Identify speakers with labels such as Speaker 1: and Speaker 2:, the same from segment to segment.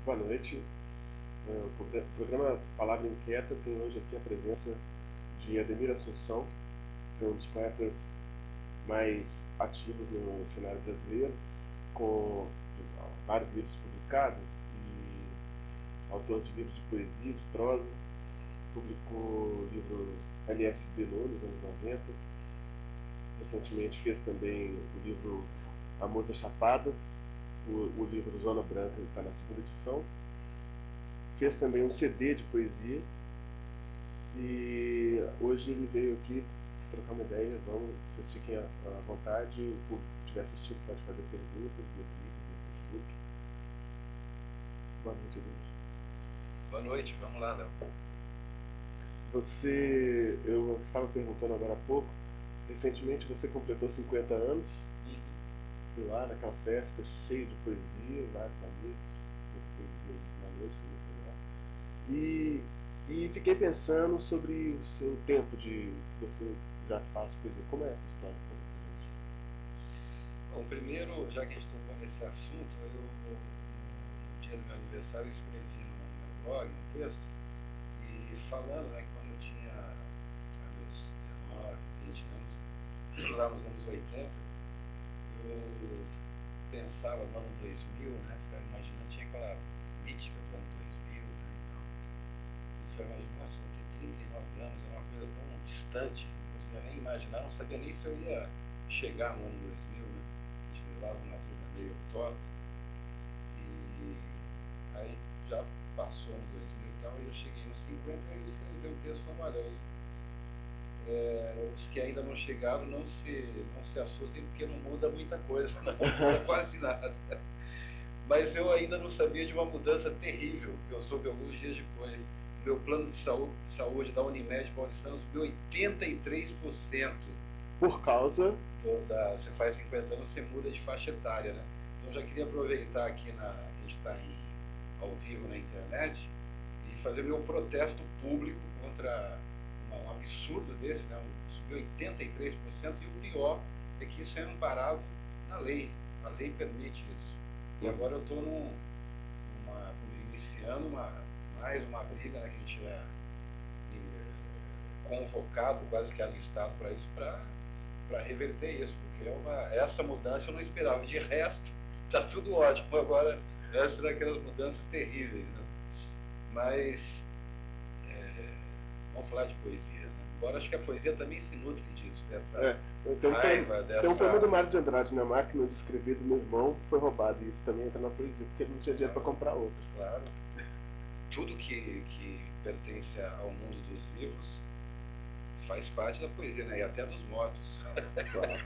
Speaker 1: Boa noite. O programa Palavra Inquieta tem hoje aqui a presença de Ademir Assunção, que é um dos poetas mais ativos no cenário brasileiro, com vários livros publicados e autor de livros de poesia, de prosa. Publicou o livro LSD nos anos 90. Recentemente fez também o livro Amor da Chapada, o livro Zona Branca, que está na segunda edição. Fez também um CD de poesia e hoje ele veio aqui trocar uma ideia. Vocês fiquem à vontade, o público que estiver assistindo pode fazer perguntas no Twitter, no Facebook. Boa noite, Deus.
Speaker 2: Boa noite, vamos lá, Léo.
Speaker 1: Eu estava perguntando agora há pouco, recentemente você completou 50 anos, fui lá naquela festa cheia de poesia, vários amigos, poesia na noite, muito legal. E fiquei pensando sobre o seu tempo de você já faz poesia. Como é essa história?
Speaker 2: Bom, primeiro, já que a gente tocou nesse assunto, no dia do meu aniversário, eu escrevi no meu blog um texto, e falando, né, que quando eu tinha meus 19, 20 anos, lá nos anos 80, eu pensava no ano 2000, né, ficava imaginando, tinha aquela mítica do ano 2000, né, então, eu ficava imaginando, nossa, eu tenho 39 anos, é uma coisa tão distante, não conseguia nem imaginar, não sabia nem se eu ia chegar no ano 2000, né, a gente levava uma vida meio utópica, e aí já passou no 2000 e tal, e eu cheguei nos 50 e eu escrevi um texto falando, os que ainda não chegaram não se assustem, porque não muda muita coisa, não muda quase nada. Mas eu ainda não sabia de uma mudança terrível, que eu soube alguns dias depois. Meu plano de saúde da Unimed Paulistana subiu 83%.
Speaker 1: Por causa?
Speaker 2: Você faz 50 anos, você muda de faixa etária, né? Então já queria aproveitar aqui, a gente está ao vivo na internet, e fazer meu protesto público contra um absurdo desse, né? Subiu 83%, e o pior é que isso é amparado na lei. A lei permite isso. E agora eu estou iniciando mais uma briga, né, que a gente é convocado, quase que alistado para isso, para reverter isso, porque essa mudança eu não esperava. De resto, está tudo ótimo. Agora, essa é daquelas mudanças terríveis, né? Mas, vamos falar de poesia, né? Agora acho que a poesia também se nutre disso, dessa raiva,
Speaker 1: Tem um poema do Mário de Andrade, na máquina de escrever do meu irmão foi roubado, e isso também entra na poesia, porque ele não tinha dinheiro para comprar outro.
Speaker 2: Claro. Tudo que pertence ao mundo dos livros faz parte da poesia, né? E até dos mortos.
Speaker 1: Claro.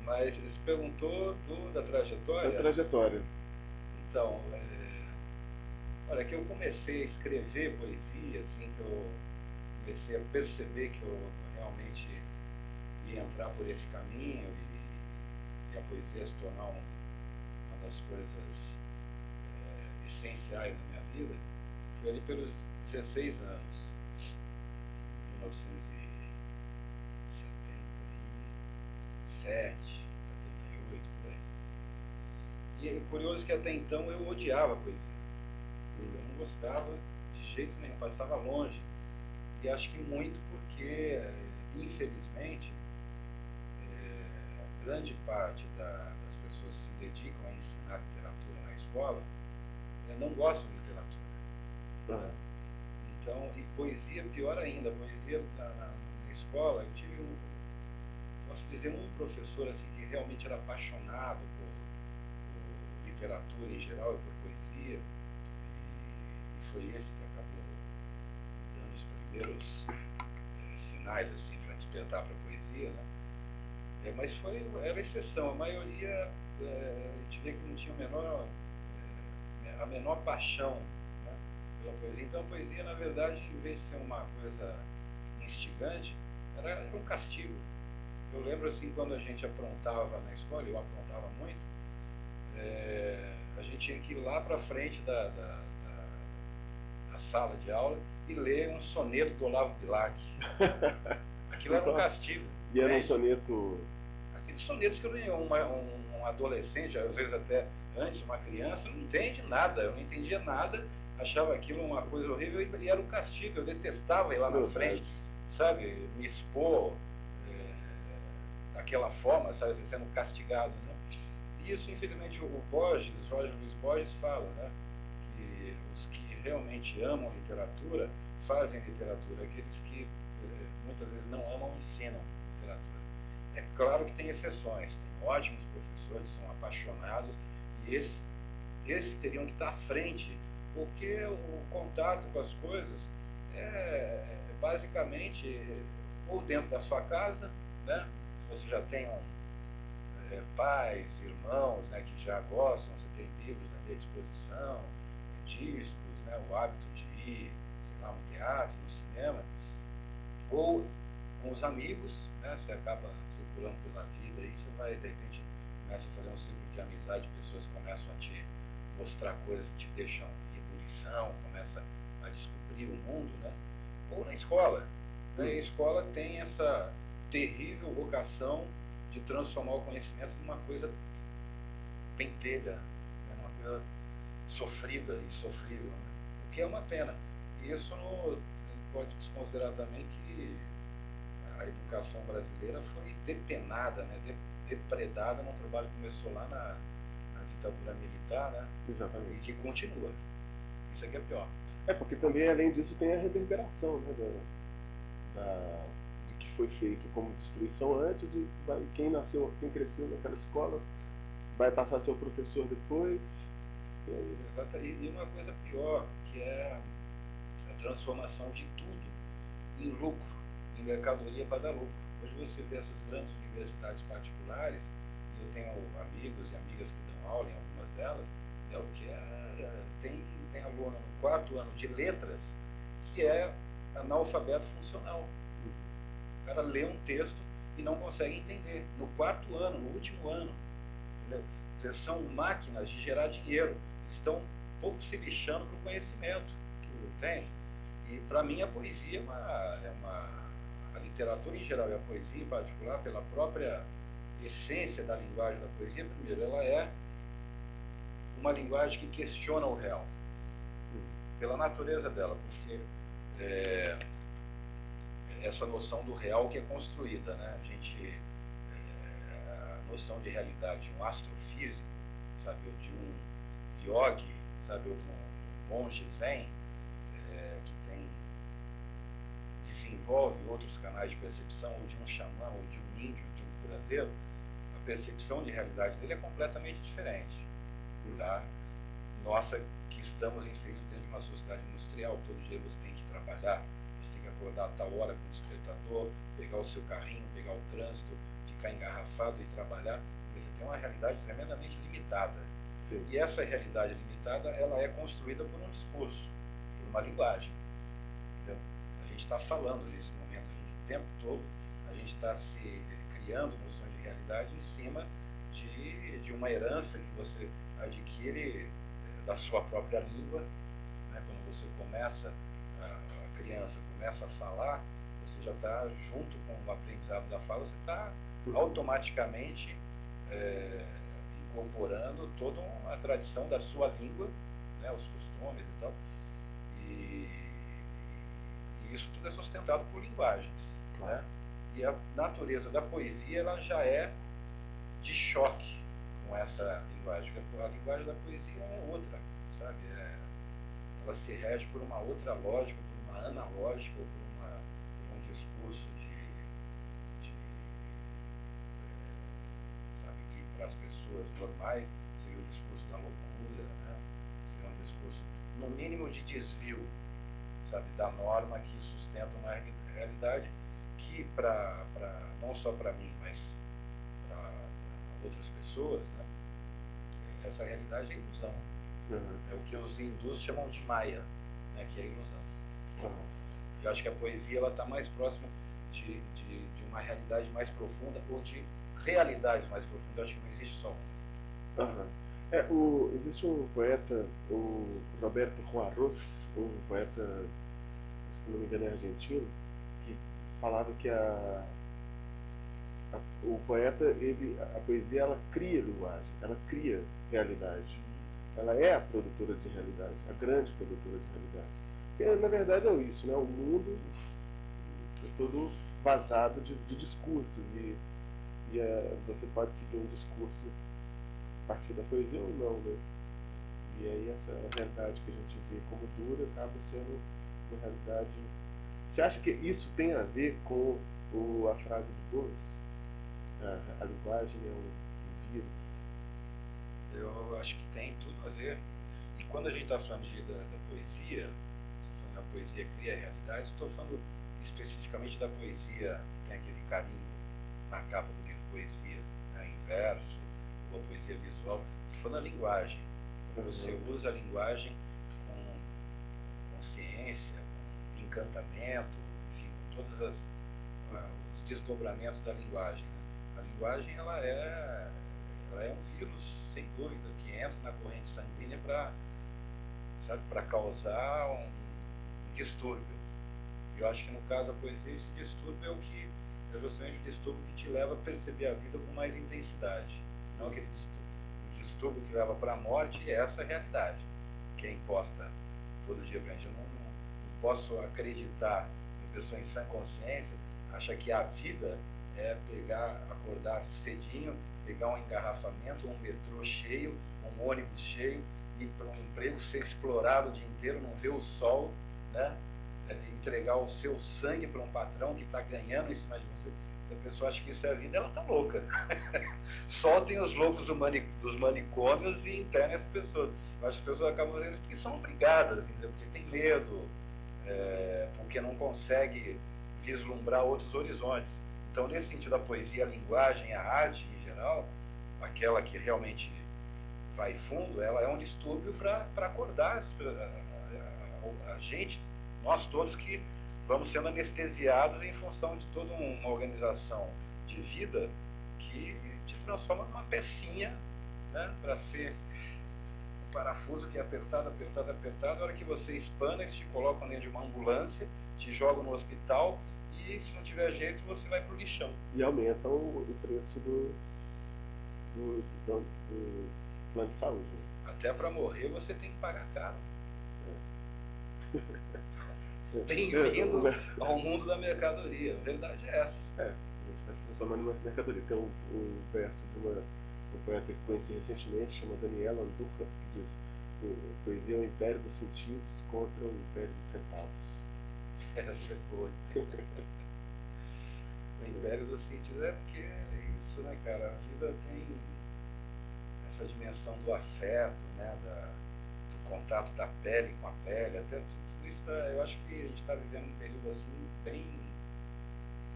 Speaker 2: Mas você perguntou da trajetória?
Speaker 1: Da trajetória.
Speaker 2: Então, olha, que eu comecei a escrever poesia, assim, que eu comecei a perceber que eu realmente ia entrar por esse caminho e a poesia se tornar uma das coisas essenciais da minha vida, foi ali pelos 16 anos, 1977, 78, por aí. E é curioso que até então eu odiava a poesia. Eu não gostava de jeito nenhum, passava longe. E acho que muito porque, infelizmente, grande parte das pessoas que se dedicam a ensinar literatura na escola não gostam de literatura. Então, e poesia pior ainda. Poesia na escola, eu tive posso dizer, um professor assim, que realmente era apaixonado por literatura em geral e por poesia, e foi esse que acabou dando os primeiros sinais assim, para despertar para a poesia, né? Mas era exceção. A maioria, a gente vê que não tinha a menor paixão, né, pela poesia. Então a poesia, na verdade, em vez de ser uma coisa instigante, era um castigo. Eu lembro assim, quando a gente aprontava na escola, eu aprontava muito, a gente tinha que ir lá para frente da sala de aula e ler um soneto do Olavo Bilac. Aquilo era um castigo.
Speaker 1: E era um soneto
Speaker 2: E sonetos que um adolescente, às vezes até antes, uma criança, não entende nada. Eu não entendia nada, achava aquilo uma coisa horrível e era um castigo. Eu detestava ir lá na frente, sabe, me expor daquela forma, sabe, sendo castigado, né? E isso, infelizmente, o Jorge Luiz Borges fala, né, que os que realmente amam literatura fazem literatura, aqueles que muitas vezes não amam ensinam literatura. É claro que tem exceções, tem ótimos professores, são apaixonados, e esses teriam que estar à frente, porque o contato com as coisas é basicamente ou dentro da sua casa, né? Você já tem pais, irmãos, né, que já gostam, você tem livros ali à disposição, discos, né, o hábito de ir, sei lá, no teatro, no cinema, ou com os amigos, né, você acaba circulando pela vida e você vai, de repente, começa a fazer um ciclo de amizade, pessoas começam a te mostrar coisas que te deixam em ebulição, começa a descobrir o mundo, né? Ou na escola. A escola tem essa terrível vocação de transformar o conhecimento numa coisa pentelha, né? Uma coisa sofrida e sofrível, né? O que é uma pena. E isso pode desconsiderar também que a educação brasileira foi depenada, né? Depredada num trabalho que começou lá na ditadura militar, né?
Speaker 1: Exatamente.
Speaker 2: E que continua. Isso aqui é pior.
Speaker 1: Porque também, além disso, tem a reverberação, né, do que foi feito como destruição antes, e quem cresceu naquela escola vai passar a ser o professor depois.
Speaker 2: E uma coisa pior, que é a transformação de tudo em lucro, em mercadoria para dar lucro. Hoje você vê essas grandes universidades particulares, e eu tenho amigos e amigas que dão aula em algumas delas, tem aluno no 4º ano de letras que é analfabeto funcional. O cara lê um texto e não consegue entender. No 4º ano, no último ano. Entendeu? São máquinas de gerar dinheiro. Estão pouco se lixando para o conhecimento. Entende? E para mim a poesia a literatura em geral e a poesia em particular, pela própria essência da linguagem da poesia, primeiro, ela é uma linguagem que questiona o real. Pela natureza dela, porque essa noção do real que é construída, né? A noção de realidade de um astrofísico, sabe, ou de um yogi, sabe, ou de um monge zen, que desenvolve outros canais de percepção, ou de um xamã, ou de um índio, de um curandeiro, a percepção de realidade dele é completamente diferente. Tá? Nossa, que estamos inseridos dentro de uma sociedade industrial, todo dia você tem que trabalhar, você tem que acordar a tal hora com o despertador, pegar o seu carrinho, pegar o trânsito, ficar engarrafado e trabalhar. Você tem uma realidade tremendamente limitada. Sim. E essa realidade limitada, ela é construída por um discurso, por uma linguagem. Entendeu? A gente está falando nesse momento, o tempo todo, a gente está se criando noções de realidade em cima de uma herança que você adquire da sua própria língua, né? Quando você começa, a criança começa a falar, você já está junto com o aprendizado da fala, você está automaticamente incorporando toda uma tradição da sua língua, né? Os costumes e tal, e isso tudo é sustentado por linguagens, né? E a natureza da poesia, ela já é de choque com essa linguagem. A linguagem da poesia é outra, sabe? Ela se rege por uma outra lógica, por uma analógica, ou por um discurso sabe, que para as pessoas normais seria o discurso da loucura, né? Seria um discurso, no mínimo, de desvio, sabe, da norma que sustenta uma realidade que, não só para mim, mas para outras pessoas, né? Essa realidade é ilusão. É o que os hindus chamam de Maya, né? Que é ilusão. Eu acho que a poesia está mais próxima de uma realidade mais profunda, ou de realidades mais profundas. Eu acho que não existe só uma.
Speaker 1: Existe um poeta, o Roberto Juarros, um poeta, se não me engano, é argentino, que falava que O poeta, a poesia, ela cria linguagem, ela cria realidade. Ela é a produtora de realidade, a grande produtora de realidade. Porque, na verdade, é isso, né? O mundo é todo vazado de discursos você pode seguir um discurso a partir da poesia ou não, né? E aí essa realidade que a gente vê como dura acaba sendo uma realidade. Você acha que isso tem a ver com a frase do Boas? A linguagem é um vírus?
Speaker 2: Eu acho que tem tudo a ver. E quando a gente está falando da poesia, falando da poesia cria a realidade, estou falando especificamente da poesia, tem aquele carimbo na capa do livro Poesia, né, em verso, ou a poesia visual. Estou falando da linguagem. Quando você usa a linguagem com consciência, com encantamento, enfim, com todos os desdobramentos da linguagem. Né? A linguagem ela é um vírus, sem dúvida, que entra na corrente sanguínea para causar um distúrbio. E eu acho que no caso da poesia, esse distúrbio é justamente o distúrbio que te leva a perceber a vida com mais intensidade. Não aquele distúrbio que leva para a morte, é essa a realidade que é imposta todo dia para a gente. Eu não posso acreditar em pessoa em sã consciência, acha que a vida é acordar cedinho, pegar um engarrafamento, um metrô cheio, um ônibus cheio, ir para um emprego, ser explorado o dia inteiro, não ver o sol, né? Entregar o seu sangue para um patrão que está ganhando em cima de você. Se a pessoa acha que isso é a vida, ela está louca. Soltem os loucos dos manicômios e internem as pessoas. Eu acho que as pessoas acabam fazendo isso porque são obrigadas, entendeu? Porque tem medo, porque não consegue vislumbrar outros horizontes. Então, nesse sentido, a poesia, a linguagem, a arte em geral, aquela que realmente vai fundo, ela é um distúrbio para acordar a gente, nós todos que vamos sendo anestesiados em função de toda uma organização de vida que te transforma numa pecinha, né, para ser um parafuso que é apertado, apertado, apertado. A hora que você espana, eles te colocam dentro de uma ambulância, te jogam no hospital e, se não tiver jeito, você vai pro lixão.
Speaker 1: E aumentam o preço do plano de saúde. Né?
Speaker 2: Até para morrer você tem que pagar caro. Bem-vindo ao mundo da mercadoria. A verdade é essa.
Speaker 1: A gente está se transformando numa mercadoria. Tem um verso de um poeta que conheci recentemente, chama Daniela Andújar, que diz: poesia é o império dos sentidos contra o império dos centavos.
Speaker 2: Essa é boa. O império dos sentidos é porque é isso, né, cara? A vida tem essa dimensão do afeto, né, do contato da pele com a pele, até tudo isso. Eu acho que a gente está vivendo um período assim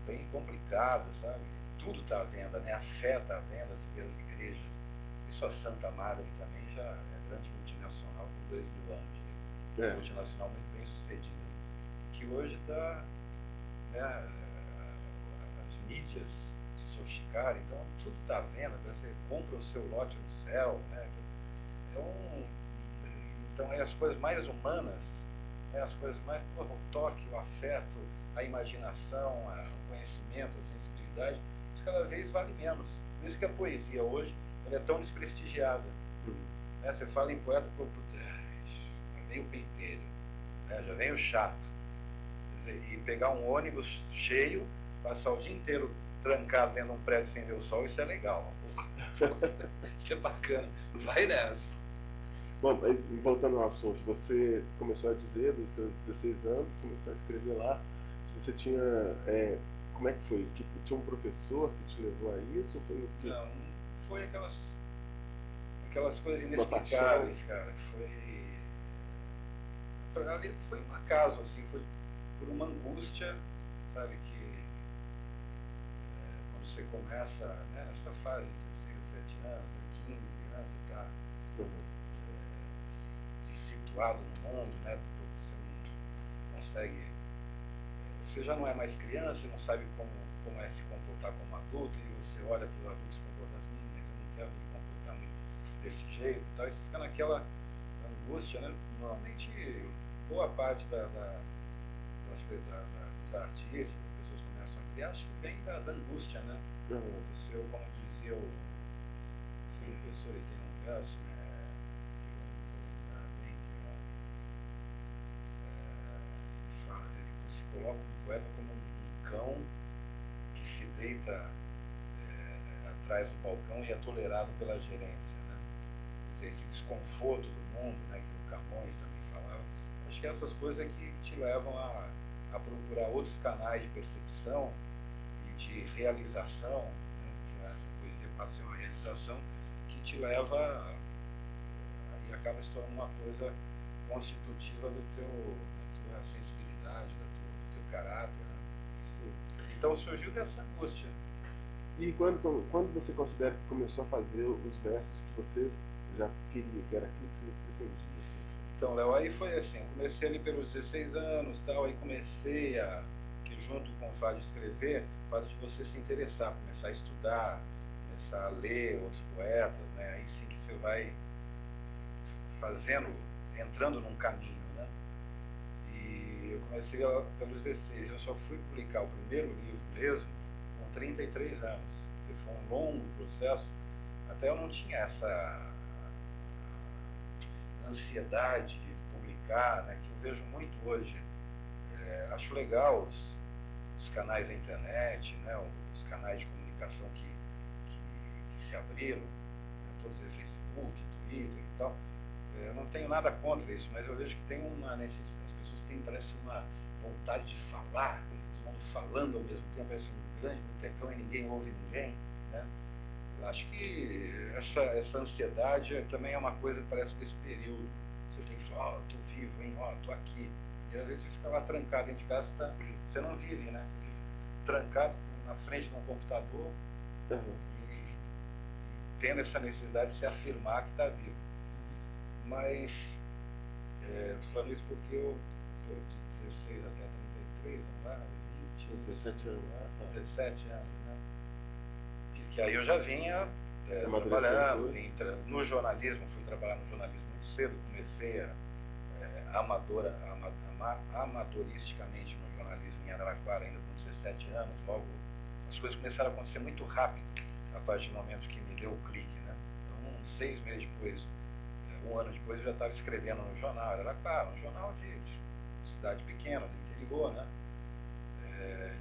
Speaker 2: bem complicado, sabe? Tudo está à venda, né? A fé está à venda, as grandes igrejas. Isso a Santa Madre também já é grande multinacional com 2000 anos. Né? Multinacional muito bem sucedida. Que hoje dá, né, as mídias se sofisticaram, então tudo está à venda, você compra o seu lote no céu, né? Então as coisas mais humanas, né, as coisas mais, o toque, o afeto, a imaginação, o conhecimento, a sensibilidade, isso cada vez vale menos. Por isso que a poesia hoje ela é tão desprestigiada. Né? Você fala em poeta, já vem o pentelho, né? Já vem o chato. E pegar um ônibus cheio, passar o dia inteiro trancado dentro de um prédio sem ver o sol, isso é legal. Isso é bacana. Vai nessa.
Speaker 1: Bom, voltando ao assunto, você começou a dizer, dos seus 16 anos, começou a escrever lá, você tinha, como é que foi? Tinha um professor que te levou a isso? Ou foi o quê?
Speaker 2: Não, foi aquelas coisas inexplicáveis, cara. Foi um acaso, assim, foi por uma angústia, sabe, que quando você começa, né, nessa fase de 16, 17 anos, 15 anos, você está situado no mundo, né, você não consegue, você já não é mais criança, você não sabe como é se comportar como adulto, e você olha para os adultos se comportando assim, mas eu não quero me comportar muito desse jeito e tal, e você fica naquela angústia, né, normalmente boa parte dos artistas, as pessoas começam a E acho que vem da angústia, né? Do seu, como dizia o professor, ele tem um verso, né? Que eu não vou lembrar bem, que fala dele, que se coloca um poeta como um cão que se deita atrás do balcão e é tolerado pela gerência, né? Quer dizer, esse desconforto do mundo, né, que o Camões também falava. Acho que essas coisas que te levam a procurar outros canais de percepção e de realização, né, que a poesia passa a ser uma realização que te leva e acaba se tornando uma coisa constitutiva da tua sensibilidade, do teu caráter, né? Então surgiu dessa angústia.
Speaker 1: E quando você considera que começou a fazer os versos que você já queria, que era aquilo que você pretendia?
Speaker 2: Então, Léo, aí foi assim, eu comecei ali pelos 16 anos, tal, aí comecei que junto com o fato de escrever, o fato de você se interessar, começar a estudar, começar a ler outros poetas, né, aí sim que você vai entrando num caminho, né. E eu comecei pelos 16, eu só fui publicar o primeiro livro mesmo com 33 anos, porque foi um longo processo, até eu não tinha essa ansiedade de publicar, né, que eu vejo muito hoje. Acho legal os canais da internet, né, os canais de comunicação que se abriram, né, todos eles, Facebook, Twitter e tal. Eu não tenho nada contra isso, mas eu vejo que tem uma necessidade, as pessoas têm, parece, uma vontade de falar, todo mundo falando ao mesmo tempo, parece um grande botecão e ninguém ouve ninguém, né? Eu acho que essa ansiedade também é uma coisa que parece desse período. Você tem que falar, tô vivo, hein, tô aqui. E às vezes você fica lá trancado dentro de casa, você não vive, né? Você vive trancado na frente de um computador e tendo essa necessidade de se afirmar que está vivo. Mas, estou falando isso porque eu estou de 16 até 33, vamos lá,
Speaker 1: 17 anos.
Speaker 2: 17 anos, né? Que aí eu já vinha trabalhando, no jornalismo, fui trabalhar no jornalismo muito cedo, comecei amadoristicamente no jornalismo em Araraquara, ainda com 17 anos, logo as coisas começaram a acontecer muito rápido, a partir do momento que me deu o clique, né? Então, 6 meses depois, um ano depois, eu já estava escrevendo no jornal Araraquara, um jornal de cidade pequena, do interior, né?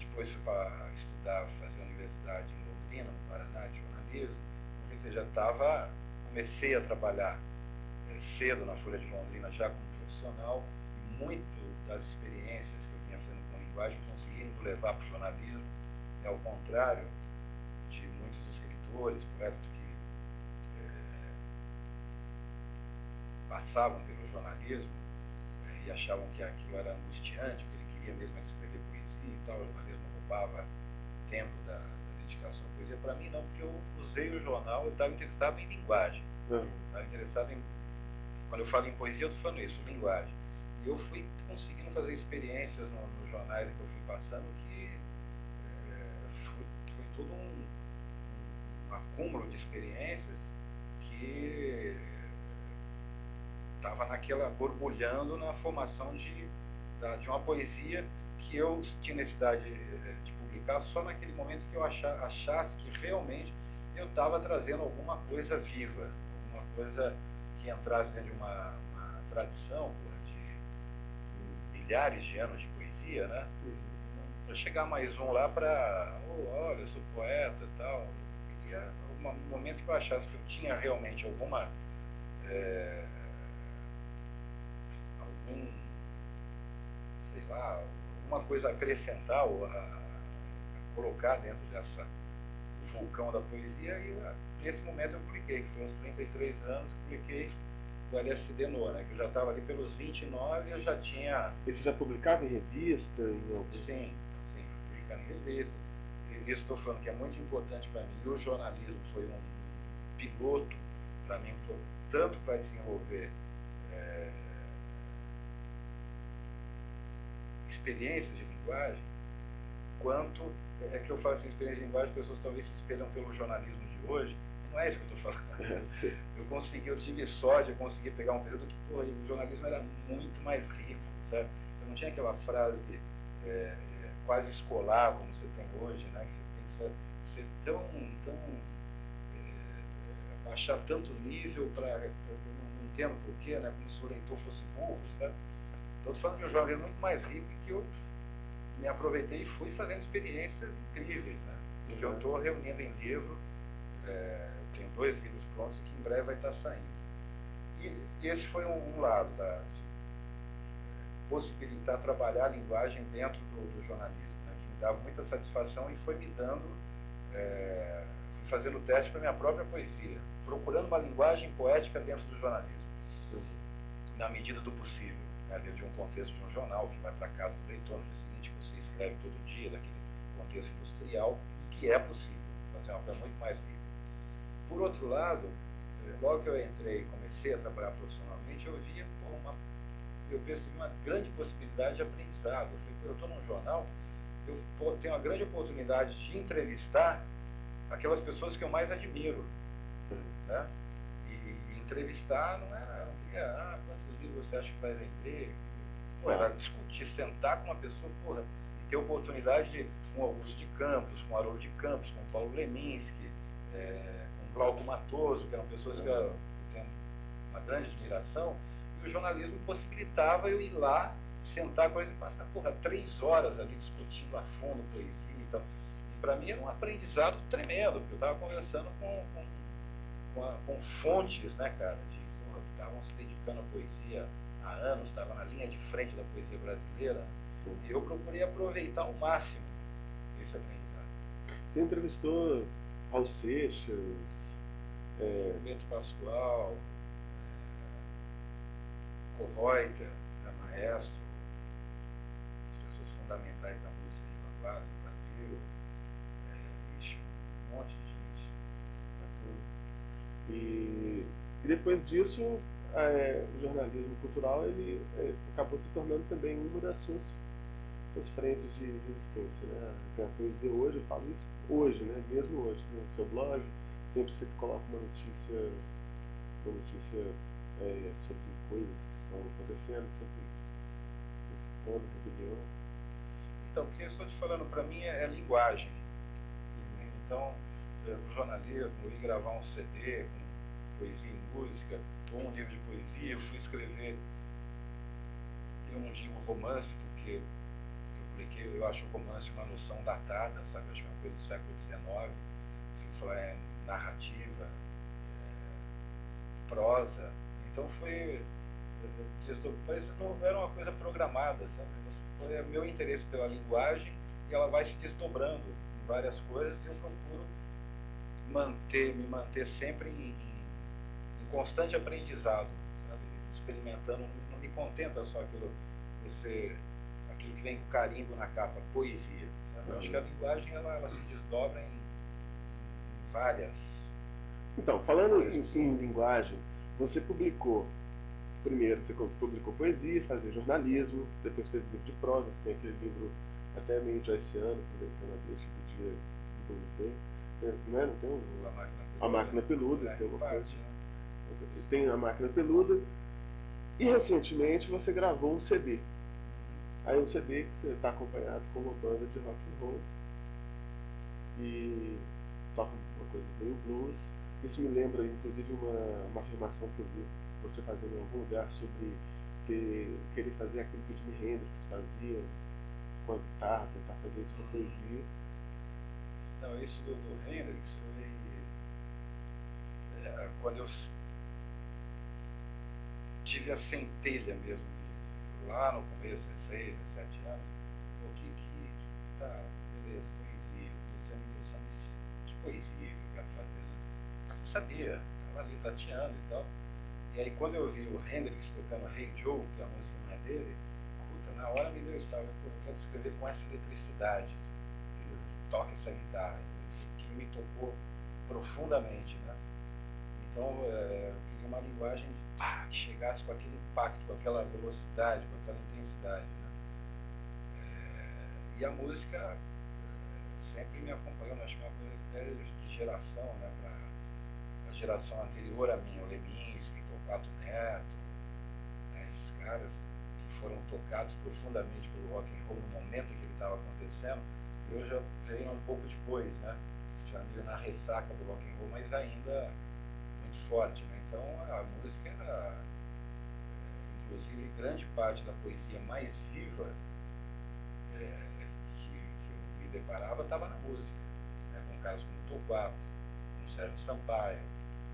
Speaker 2: Depois fui para estudar, fazer universidade em Londrina, no Paraná, de jornalismo. Então, eu comecei a trabalhar cedo na Folha de Londrina, já como profissional, e muito das experiências que eu vinha fazendo com linguagem, eu consegui levar para o jornalismo, ao contrário de muitos escritores, poetas que passavam pelo jornalismo e achavam que aquilo era angustiante, que ele queria mesmo escrever poesia e tal, o jornalismo roubava tempo da dedicação à poesia. Para mim não, porque eu usei o jornal, eu estava interessado em linguagem. Estava interessado em, quando eu falo em poesia, eu estou falando isso, linguagem. E eu fui conseguindo fazer experiências nos jornais que eu fui passando que foi todo um acúmulo de experiências que estava borbulhando na formação de uma poesia que eu tinha necessidade de publicar só naquele momento que eu achasse que realmente eu estava trazendo alguma coisa viva, alguma coisa que entrasse dentro de uma tradição de milhares de anos de poesia, né? Para chegar mais um lá para, olha, eu sou poeta e tal. E no momento que eu achasse que eu tinha realmente alguma sei lá, alguma coisa a acrescentar ou a colocar dentro do vulcão da poesia, e nesse momento eu publiquei, que foi aos 33 anos que publiquei o LSD Noa, né, que eu já estava ali pelos 29 e eu já tinha...
Speaker 1: E você já publicava em revista?
Speaker 2: Sim, publicando em revista. Isso estou falando que é muito importante para mim, e o jornalismo foi um piloto para mim, tanto para desenvolver experiências de linguagem, quanto que eu faço experiência de linguagem, as pessoas talvez se espelham pelo jornalismo de hoje, e não é isso que eu estou falando. Eu tive sorte, eu consegui pegar um período que o jornalismo era muito mais rico, sabe? Eu não tinha aquela frase quase escolar como você tem hoje, né? Que você tem que ser tão baixar tanto nível para não entendo porquê, né? Como se o leitor fosse burro, sabe? Estou falando de um jornalismo muito mais rico que eu me aproveitei e fui fazendo experiências incríveis, né? Que eu estou reunindo em livro, eu tenho 2 livros prontos que em breve vai estar saindo. E esse foi um lado de possibilitar trabalhar a linguagem dentro do jornalismo, né? Que me dava muita satisfação e foi me dando, fui fazendo teste para a minha própria poesia, procurando uma linguagem poética dentro do jornalismo, na medida do possível, né? Dentro de um contexto de um jornal, que vai para casa do leitor no dia seguinte, você escreve todo dia, daquele contexto industrial, que é possível fazer uma coisa muito mais livre. Por outro lado, logo que eu entrei e comecei a trabalhar profissionalmente, eu percebi uma grande possibilidade de aprendizado. Eu estou num jornal, eu tenho uma grande oportunidade de entrevistar aquelas pessoas que eu mais admiro, né? E entrevistar não era, quantos livros você acha que vai vender? Era discutir, sentar com uma pessoa, e ter oportunidade com Augusto de Campos, com Haroldo de Campos, com Paulo Leminski, com Glauco Matoso, que eram pessoas que eu tenho uma grande admiração, e o jornalismo possibilitava eu ir lá, sentar com eles e passar 3 horas ali discutindo a fundo poesia e tal. E para mim era um aprendizado tremendo, porque eu estava conversando com fontes, né, cara, que estavam se dedicando à poesia há anos, estava na linha de frente da poesia brasileira, e eu procurei aproveitar ao máximo esse aprendizado.
Speaker 1: Você entrevistou Raul Seixas,
Speaker 2: Bento Pascoal, Kovoyter, maestro, as pessoas fundamentais da música de vanguarda no Brasil, um monte de gente.
Speaker 1: E depois disso, o jornalismo cultural ele acabou se tornando também uma das suas frentes de resistência, né? A poesia hoje, eu falo isso hoje, né? Mesmo hoje, no seu blog, sempre você coloca uma notícia sobre coisas que estão acontecendo, sobre rebelião.
Speaker 2: Então, o que eu estou te falando para mim é linguagem. Então, o jornalismo, eu ia gravar um CD com poesia e música, ou um livro de poesia, eu fui escrever, eu não digo romance, porque eu acho o romance uma noção datada, sabe? Eu acho uma coisa do século XIX, fui falar narrativa, prosa, então mas não era uma coisa programada, sabe? Foi meu interesse pela linguagem e ela vai se desdobrando em várias coisas e eu procuro me manter sempre em constante aprendizado, sabe? Experimentando, não me contenta só aquilo que vem com carimbo na capa, poesia, sabe? Eu acho que a linguagem ela se desdobra em várias.
Speaker 1: Então, falando em linguagem, você publicou, primeiro você publicou poesia, fazia jornalismo, depois fez livro de prosa, tem aquele livro até meio de esse ano, aproveitando a deixa do dia do Boniface, não tem A Máquina Peluda, tem uma coisa. Tem A Máquina Peluda, e recentemente você gravou um CD. Aí um CD que você está acompanhado com uma banda de rock and roll, e toca uma coisa meio blues. Isso me lembra, inclusive, uma afirmação que eu vi você fazendo em algum lugar sobre querer fazer aquilo que o Jimi Hendrix fazia com a guitarra, tentar fazer isso com a poesia.
Speaker 2: Não, isso do Hendrix foi quando eu tive a centelha mesmo, lá no começo, 16, 17 anos, tá, beleza, poesia, você me deu de poesia que eu quero fazer, né? Eu não sabia, estava ali tateando e tal. E aí quando eu vi o Hendrix tocando Hey Joe, que a música não é dele, na hora me deu estalo, eu quero escrever com essa eletricidade, toca essa guitarra, que me tocou profundamente, né? Então eu queria uma linguagem que chegasse com aquele impacto, com aquela velocidade, com aquela intensidade, né? E a música sempre me acompanhou, acho que é uma coisa até de geração, né? Para a geração anterior a minha, o Leminski, Torquato Neto, né? Esses caras que foram tocados profundamente pelo rock and roll no momento em que ele estava acontecendo. Eu já veio um pouco depois, né? Já meio na ressaca do rock and roll, mas ainda muito forte, né? Então a música era, inclusive, grande parte da poesia mais viva que eu me deparava estava na música, né? Com casos como Torquato, com Sérgio Sampaio,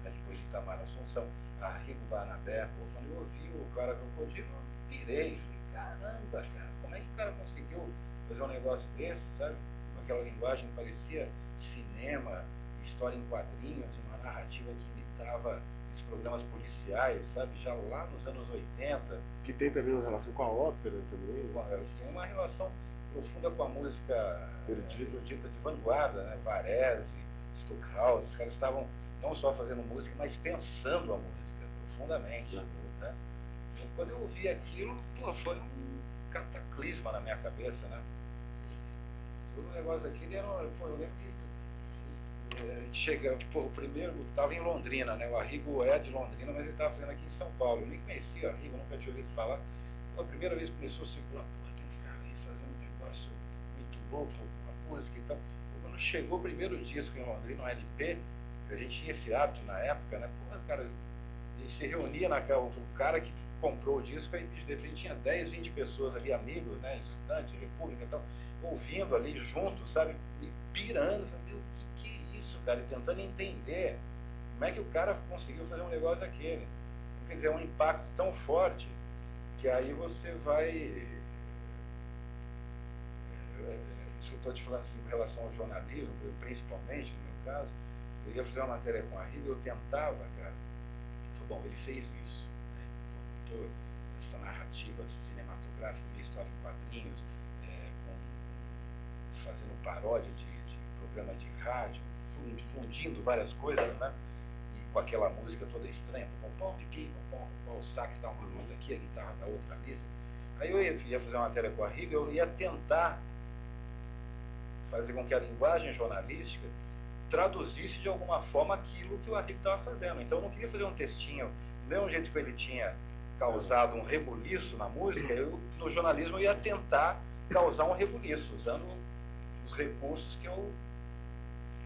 Speaker 2: né? Depois de Itamar Assunção, Arrigo Barnabé. Quando eu ouvi o Cara Crocodilo, eu pirei, falei, caramba, cara, como é que o cara conseguiu fazer um negócio desse, sabe? Com aquela linguagem que parecia cinema, história em quadrinhos, uma narrativa que imitava os programas policiais, sabe? Já lá nos anos 80.
Speaker 1: Que tem também uma relação com a ópera também.
Speaker 2: Tem uma relação profunda com a música erudita de vanguarda, né? Varese, Stockhausen, os caras estavam não só fazendo música, mas pensando a música profundamente. Né? E quando eu ouvi aquilo, foi um cataclisma na minha cabeça, né? Todo o negócio aqui era, eu lembro que chega, o primeiro estava em Londrina, né? O Arrigo é de Londrina, mas ele estava fazendo aqui em São Paulo. Eu nem conhecia o Arrigo, nunca tinha ouvido falar. A primeira vez que começou a circular, tem um cara aí fazendo um negócio muito louco com a música e tal. Quando chegou o primeiro disco em Londrina, um LP, a gente tinha esse hábito na época, né? Cara, a gente se reunia naquela, o cara que comprou o disco, aí de repente tinha 10, 20 pessoas ali, amigos, né? Estudantes, república e tal, ouvindo ali juntos, sabe? E pirando, meu, o que é isso, cara? E tentando entender como é que o cara conseguiu fazer um negócio daquele. Quer dizer, é um impacto tão forte que aí você vai... Isso que eu estou te falando assim, em relação ao jornalismo, principalmente no meu caso, eu ia fazer uma matéria com a Arrigo, eu tentava, cara, bom, ele fez isso, né? Toda essa narrativa cinematográfica, de história em quadrinhos, fazendo paródia de programa de rádio, fundindo várias coisas, né? E com aquela música toda estranha, com pão de pico, com o sax dá uma nota aqui, a guitarra da outra ali. Aí eu ia fazer uma matéria com a Arrigo, eu ia tentar fazer com que a linguagem jornalística traduzisse de alguma forma aquilo que o Arrigo estava fazendo. Então eu não queria fazer um textinho, do mesmo jeito que ele tinha causado um rebuliço na música, no jornalismo eu ia tentar causar um rebuliço, usando os recursos que eu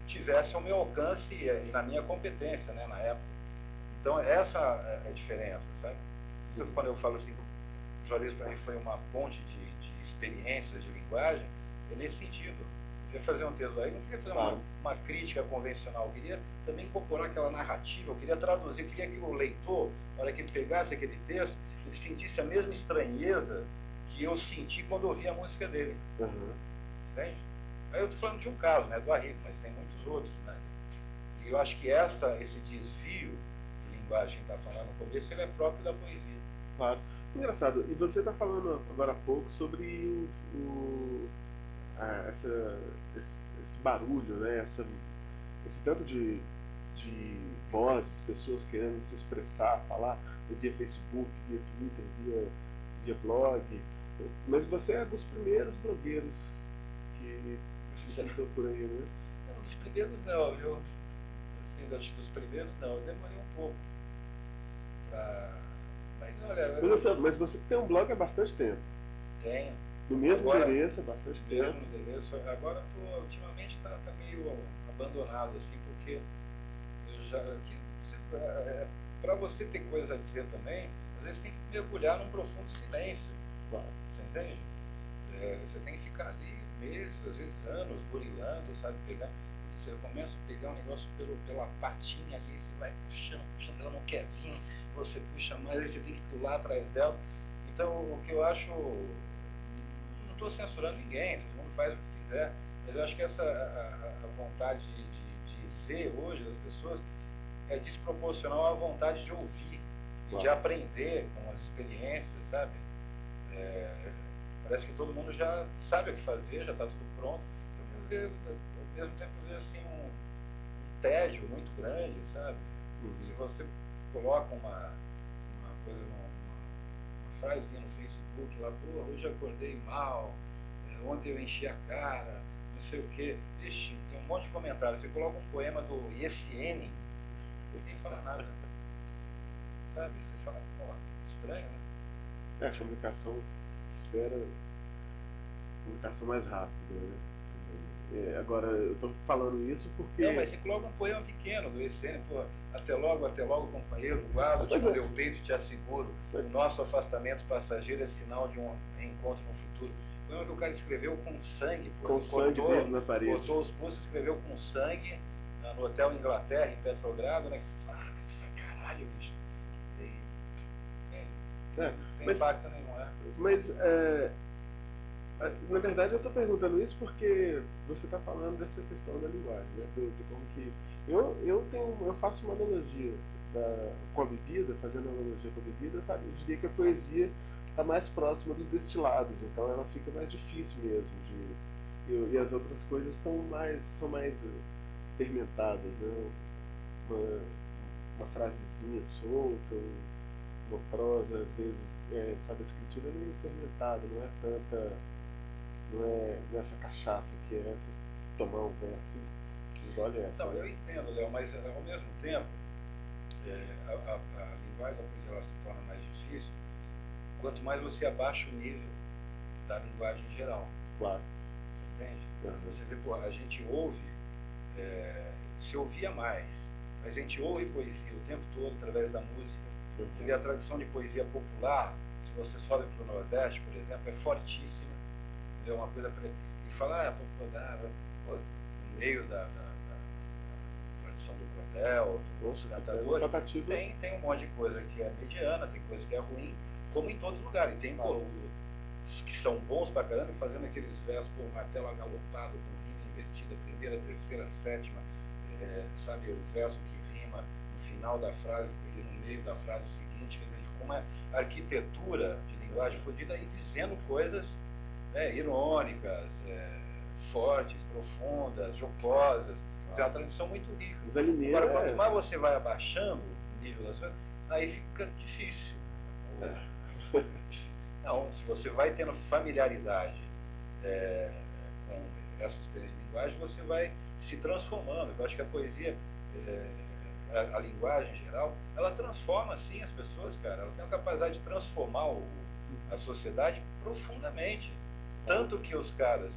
Speaker 2: tivesse ao meu alcance e na minha competência, né, na época. Então essa é a diferença, sabe? Então, quando eu falo assim, o jornalismo para mim foi uma ponte de experiências de linguagem, é nesse sentido. Eu queria fazer um texto aí, não queria fazer uma crítica convencional, eu queria também incorporar aquela narrativa, eu queria traduzir, eu queria que o leitor, na hora que ele pegasse aquele texto, ele sentisse a mesma estranheza que eu senti quando ouvi a música dele. Entende? Aí eu estou falando de um caso, né, do Arrigo, mas tem muitos outros, né? E eu acho que esse desvio de linguagem que está falando no começo, ele é próprio da poesia.
Speaker 1: Claro. Engraçado, e você está falando agora há pouco sobre esse barulho, né? Esse tanto de vozes, pessoas querendo se expressar, falar via Facebook, via Twitter, via blog. Mas você é dos primeiros blogueiros que se por aí, né?
Speaker 2: Não, dos primeiros não, viu? Assim, acho que dos primeiros não, eu demorei um pouco pra... Mas olha...
Speaker 1: Mas você tem um blog há bastante tempo.
Speaker 2: Tenho.
Speaker 1: No mesmo endereço há bastante tempo.
Speaker 2: No mesmo endereço. Agora, ultimamente, está meio abandonado, assim, porque eu já... Para você ter coisa a dizer também, às vezes tem que mergulhar num profundo silêncio.
Speaker 1: Claro.
Speaker 2: Você entende? Você tem que ficar ali meses, às vezes anos, burilando, sabe? Você começa a pegar um negócio pela patinha ali, você vai puxando, ela não quer vir, você puxa mais, aí você tem que pular atrás dela. Então, o que eu acho, não estou censurando ninguém, todo mundo faz o que quiser, mas eu acho que a vontade de ver hoje das pessoas é desproporcional à vontade de ouvir, e de aprender com as experiências, sabe? Parece que todo mundo já sabe o que fazer, já está tudo pronto. Ao mesmo tempo eu vejo assim um tédio muito grande, sabe? Se você coloca uma coisa, uma frasezinha no Facebook lá, pô, hoje eu acordei mal, ontem eu enchi a cara, não sei o quê. Ixi, tem um monte de comentários. Você coloca um poema do ISN, ninguém fala nada. Sabe? Você fala, pô, estranho, né?
Speaker 1: É, a comunicação espera comunicação mais rápida, né? Agora, eu estou falando isso porque...
Speaker 2: Não, mas inclui um poema pequeno do Essênio, pô, até logo, companheiro, guardo-te no meu peito, te asseguro, o nosso afastamento passageiro é sinal de um reencontro no futuro. Poema que o cara escreveu com sangue, pô,
Speaker 1: com sangue dele na parede.
Speaker 2: Botou os pulsos, escreveu com sangue no Hotel Inglaterra, em Petrogrado, né? Ah, caralho, bicho. Tem impacto nenhum, né?
Speaker 1: Mas, na verdade, eu estou perguntando isso porque você está falando dessa questão da linguagem, né? De como que... Eu faço uma analogia com a bebida, fazendo analogia com a bebida, sabe? Eu diria que a poesia está mais próxima dos destilados, então ela fica mais difícil mesmo e as outras coisas são mais fermentadas, né? Uma frasezinha solta, uma prosa, às vezes, sabe, a escritura é meio fermentada, não é essa cachaça que é tomar um verso e engole essa.
Speaker 2: Não, eu entendo, Léo, mas ao mesmo tempo, a linguagem da poesia ela se torna mais difícil quanto mais você abaixa o nível da linguagem em geral.
Speaker 1: Claro.
Speaker 2: Entende?
Speaker 1: Uhum.
Speaker 2: Você vê, pô, a gente ouve, se ouvia mais, mas a gente ouve poesia o tempo todo através da música.
Speaker 1: Uhum.
Speaker 2: Você vê a tradição de poesia popular, se você sobe para o Nordeste, por exemplo, é fortíssima. É uma coisa e falar, no meio da tradição do cordel, dos cantadores, tem um monte de coisa que é mediana, tem coisa que é ruim, como em todos os lugares. E tem os que são bons pra caramba, fazendo aqueles versos com martelo agalopado, com rima invertida, primeira, terceira, sétima, sabe, o verso que rima no final da frase e no meio da frase seguinte, como a arquitetura de linguagem foi dita aí dizendo coisas irônicas, fortes, profundas, jocosas. É uma tradição muito rica. Agora, quanto mais você vai abaixando o nível das coisas, aí fica difícil. Não, se você vai tendo familiaridade com essa experiência de linguagem, você vai se transformando. Eu acho que a poesia, a linguagem em geral, ela transforma, sim, as pessoas, cara. Ela tem a capacidade de transformar a sociedade profundamente. Tanto que os caras,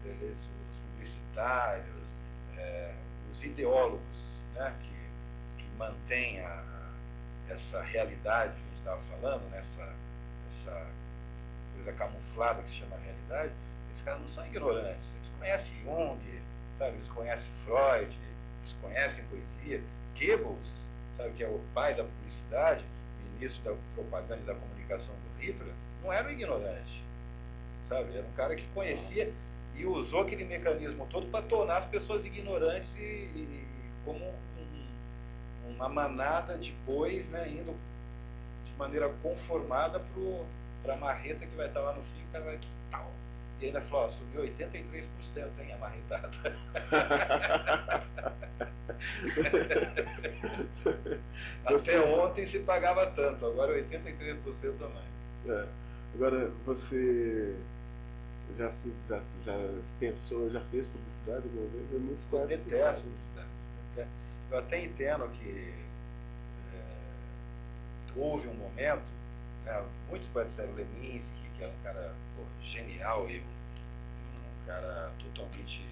Speaker 2: os publicitários, os ideólogos, né, que mantêm essa realidade que a gente estava falando, né, essa coisa camuflada que se chama realidade, esses caras não são ignorantes. Eles conhecem Jung, sabe? Eles conhecem Freud, eles conhecem poesia. Goebbels, sabe, que é o pai da publicidade, ministro da propaganda e da comunicação do Hitler, não era um ignorante. Sabe? Era um cara que conhecia e usou aquele mecanismo todo para tornar as pessoas ignorantes e como uma manada de bois, né, indo de maneira conformada para a marreta que vai estar lá no fim, o cara vai tal. E ainda falou, subiu 83%, hein, a marretada. Até ontem se pagava tanto, agora 83% também.
Speaker 1: Agora, você já pensou, já fez publicidade alguma vez? É muito
Speaker 2: eu detesto publicidade. Eu até entendo que houve um momento, né, muitos disseram Leminski, que era um cara genial e um cara totalmente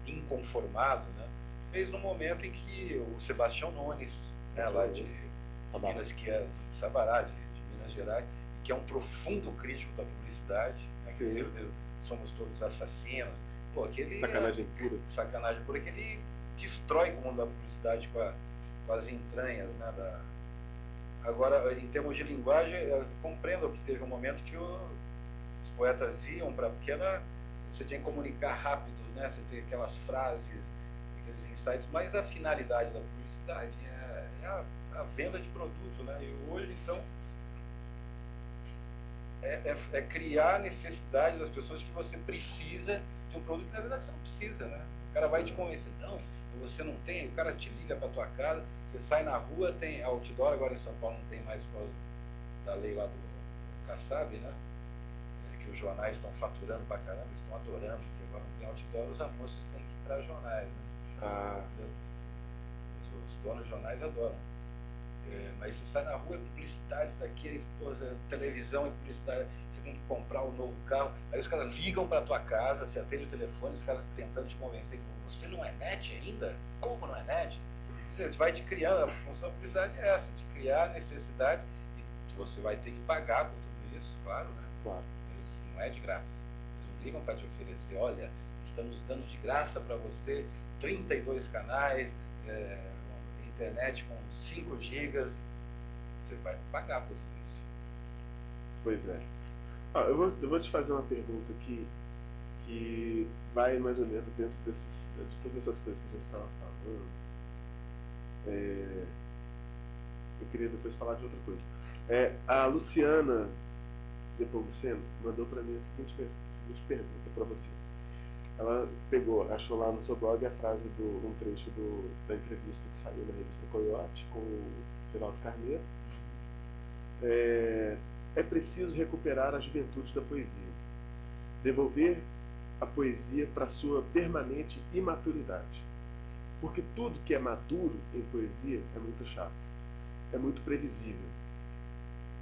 Speaker 2: inconformado, né, fez no momento em que o Sebastião Nunes, né, lá de Minas, que é de Sabará, de Minas Gerais, que é um profundo crítico da publicidade, né, que somos todos assassinos, aquele sacanagem pura, que ele destrói o mundo da publicidade com as entranhas, né, Agora, em termos de linguagem, eu compreendo que teve um momento que os poetas iam para pequena, você tinha que comunicar rápido, né, você tem aquelas frases, aqueles insights, mas a finalidade da publicidade é a venda de produto, né, e hoje, então, é criar a necessidade das pessoas que você precisa de um produto que na verdade você não precisa, né? O cara vai te convencer, não, você não tem, o cara te liga para tua casa, você sai na rua, tem outdoor, agora em São Paulo não tem mais por causa da lei lá do Kassab, né? Que os jornais estão faturando pra caramba, eles estão adorando, porque agora não tem outdoor, os anúncios têm que ir para jornais, né? Os donos de jornais adoram. Mas você sai na rua, é publicidade daqui, televisão é publicidade, você tem que comprar um novo carro, aí os caras ligam para a tua casa, você atende o telefone, os caras tentando te convencer que você não é net ainda? Como não é net? Quer dizer, vai te criar, a função da publicidade é essa, de criar necessidade, e você vai ter que pagar por tudo isso, claro, né?
Speaker 1: Claro.
Speaker 2: Isso não é de graça. Eles não ligam para te oferecer, olha, estamos dando de graça para você 32 canais, internet com 5 gigas, você vai pagar por isso.
Speaker 1: Pois é. Eu vou te fazer uma pergunta aqui que vai mais ou menos dentro de todas essas coisas que a gente estava falando. Eu queria depois falar de outra coisa. A Luciana Nepomuceno mandou para mim a seguinte pergunta para você. Ela achou lá no seu blog a frase um trecho da entrevista que saiu na revista Coyote com o Geraldo Carneiro. É preciso recuperar a juventude da poesia, devolver a poesia para sua permanente imaturidade. Porque tudo que é maduro em poesia é muito chato, é muito previsível.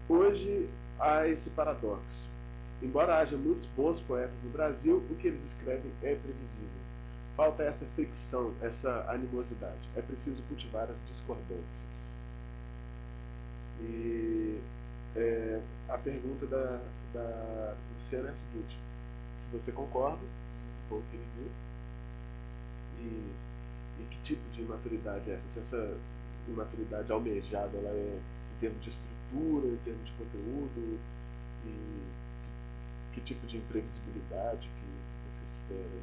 Speaker 1: Hoje há esse paradoxo. Embora haja muitos bons poetas no Brasil, o que eles escrevem é previsível. Falta essa fricção, essa animosidade. É preciso cultivar as discordâncias. E a pergunta da Luciana é a seguinte: se você concorda com o que ele diz, e que tipo de imaturidade é essa? Se essa imaturidade almejada ela é em termos de estrutura, em termos de conteúdo, e que tipo de imprevisibilidade que você espera? Né?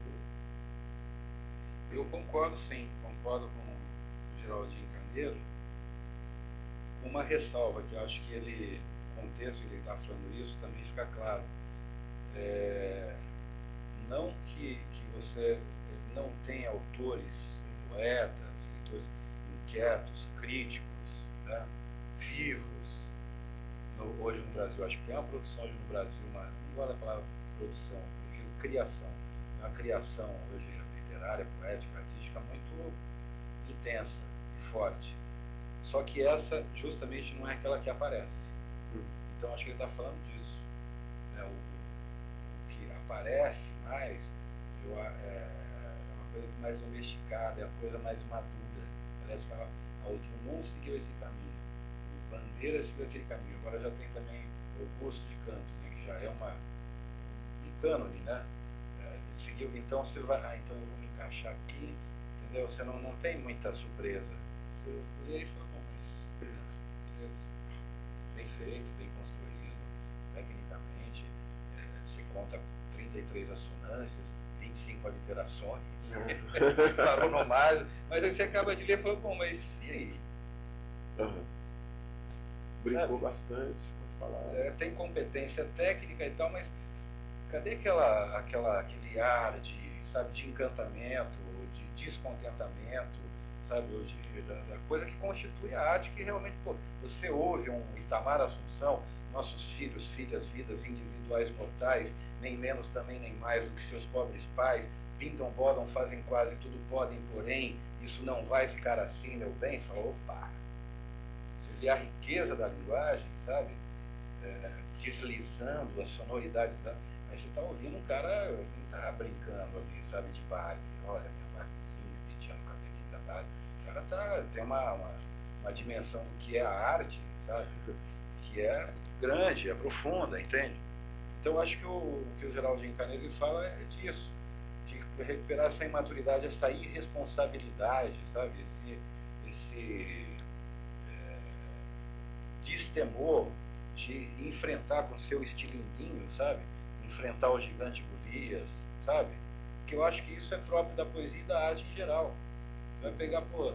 Speaker 2: Eu concordo, sim, concordo com o Geraldinho Carneiro, com uma ressalva, que eu acho que ele, o contexto que ele está falando isso também fica claro. Não que você não tenha autores, poetas, escritores inquietos, críticos, né, vivos. Hoje no Brasil, acho que tem uma produção hoje no Brasil, não gosto da palavra produção, eu digo criação. Uma criação hoje literária, poética, artística muito intensa e forte. Só que essa justamente não é aquela que aparece. Então acho que ele está falando disso. Né? O que aparece mais é uma coisa mais domesticada, é uma coisa mais madura. Aliás, a Drummond seguiu esse caminho. O Bandeira seguiu aquele caminho. Agora já tem também Augusto de Campos, né, que já é um cânone, né? Seguiu, então você vai, então eu vou me encaixar aqui, entendeu? Você não tem muita surpresa. E aí foi bom, mas bem feito, bem construído, tecnicamente, você conta 33 assonâncias, 25 aliterações, parou no mais, mas aí você acaba de ler e fala, bom, mas e aí?
Speaker 1: Brincou bastante, pode falar.
Speaker 2: Tem competência técnica e tal, mas cadê aquele ar de encantamento, de descontentamento, sabe, da coisa que constitui a arte, que realmente, você ouve um Itamar Assunção, nossos filhos, filhas, vidas individuais mortais, nem menos também nem mais do que seus pobres pais, pintam, bodam, fazem quase tudo podem, porém, isso não vai ficar assim, meu bem, fala, opa, você vê a riqueza da linguagem, sabe, deslizando as sonoridades da... Aí você está ouvindo um cara que está brincando ali, sabe, de Barbie. Olha, minha Barbiezinha, penteando o cabelinho da Barbie. O cara tem uma dimensão do que é a arte, sabe, que é grande, é profunda, entende? Então, acho que o que o Geraldinho Carneiro fala é disso, de recuperar essa imaturidade, essa irresponsabilidade, sabe, esse destemor de enfrentar com seu estilindinho, sabe? Enfrentar o gigante Golias, sabe? Que eu acho que isso é próprio da poesia e da arte em geral. Você vai pegar, vamos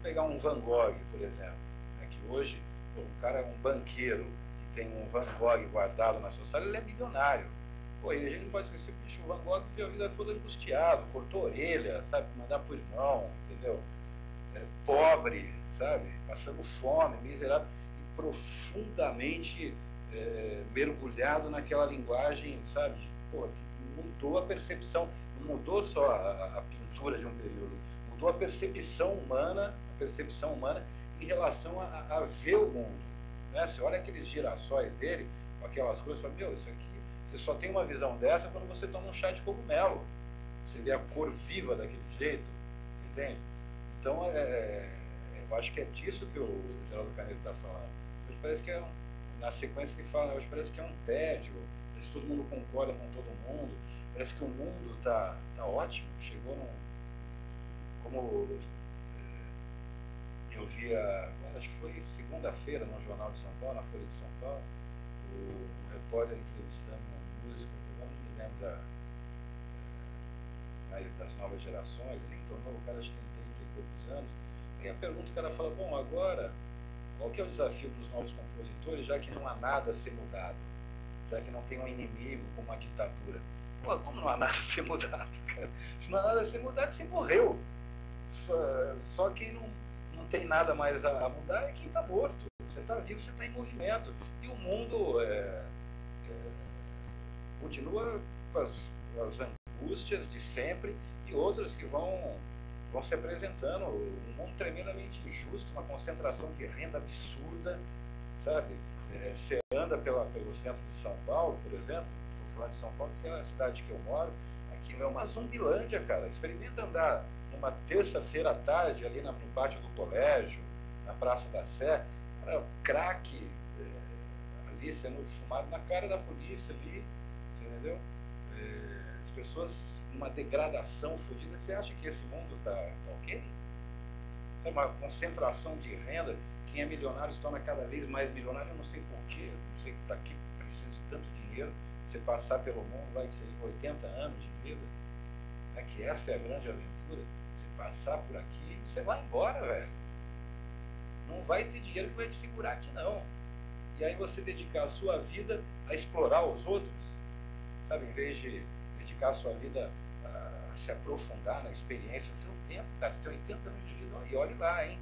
Speaker 2: pegar um Van Gogh, por exemplo, né? Que hoje, um cara é um banqueiro que tem um Van Gogh guardado na sua sala, ele é milionário. E a gente não pode esquecer que bicho, o Van Gogh viveu a vida toda angustiado, cortou a orelha, sabe? Mandar pro irmão, entendeu? Pobre, sabe? Passando fome, miserável, e profundamente mergulhado naquela linguagem, sabe? Mudou a percepção, não mudou só a pintura de um período, mudou a percepção humana em relação a ver o mundo. Né? Você olha aqueles girassóis dele, com aquelas coisas, você fala, meu, isso aqui, você só tem uma visão dessa quando você toma um chá de cogumelo. Você vê a cor viva daquele jeito, entende? Então, eu acho que é disso que o Geraldo Canedo está falando. Hoje parece que na sequência ele fala, hoje parece que é um tédio, parece que todo mundo concorda com todo mundo, parece que o mundo está ótimo, chegou num... Como eu vi, acho que foi segunda-feira no Jornal de São Paulo, na Folha de São Paulo, o repórter entrevistando uma música, que eu não me lembro das novas gerações, ele tornou o cara, acho que tem 30 e poucos anos, e a pergunta que ela fala, bom, agora, qual que é o desafio dos novos compositores, já que não há nada a ser mudado, já que não tem um inimigo como a ditadura? Pô, como não há nada a ser mudado, cara? Se não há nada a ser mudado, você morreu. Só quem não tem nada mais a mudar é quem está morto. Você está vivo, você está em movimento. E o mundo continua com as angústias de sempre e outras que vão se apresentando. Um mundo tremendamente injusto, uma concentração de renda absurda, sabe? Você anda pelo centro de São Paulo, por exemplo, estou falando de São Paulo, que é a cidade que eu moro, aquilo é uma zumbilândia, cara. Experimenta andar numa terça-feira à tarde, ali no pátio do colégio, na Praça da Sé, crack ali sendo fumado na cara da polícia ali, entendeu? As pessoas numa degradação fodida. Você acha que esse mundo está ok? É uma concentração de renda. Quem é milionário se torna cada vez mais milionário. Eu não sei porquê, não sei para que precisa de tanto dinheiro. Você passar pelo mundo, vai ser 80 anos de vida, né? Que essa é a grande aventura. Você passar por aqui e você vai embora, velho. Não vai ter dinheiro que vai te segurar aqui, não. E aí você dedicar a sua vida a explorar os outros, sabe? Em vez de dedicar a sua vida a se aprofundar na experiência, o teu tempo, cara, você tem 80 anos de vida, e olhe lá, hein?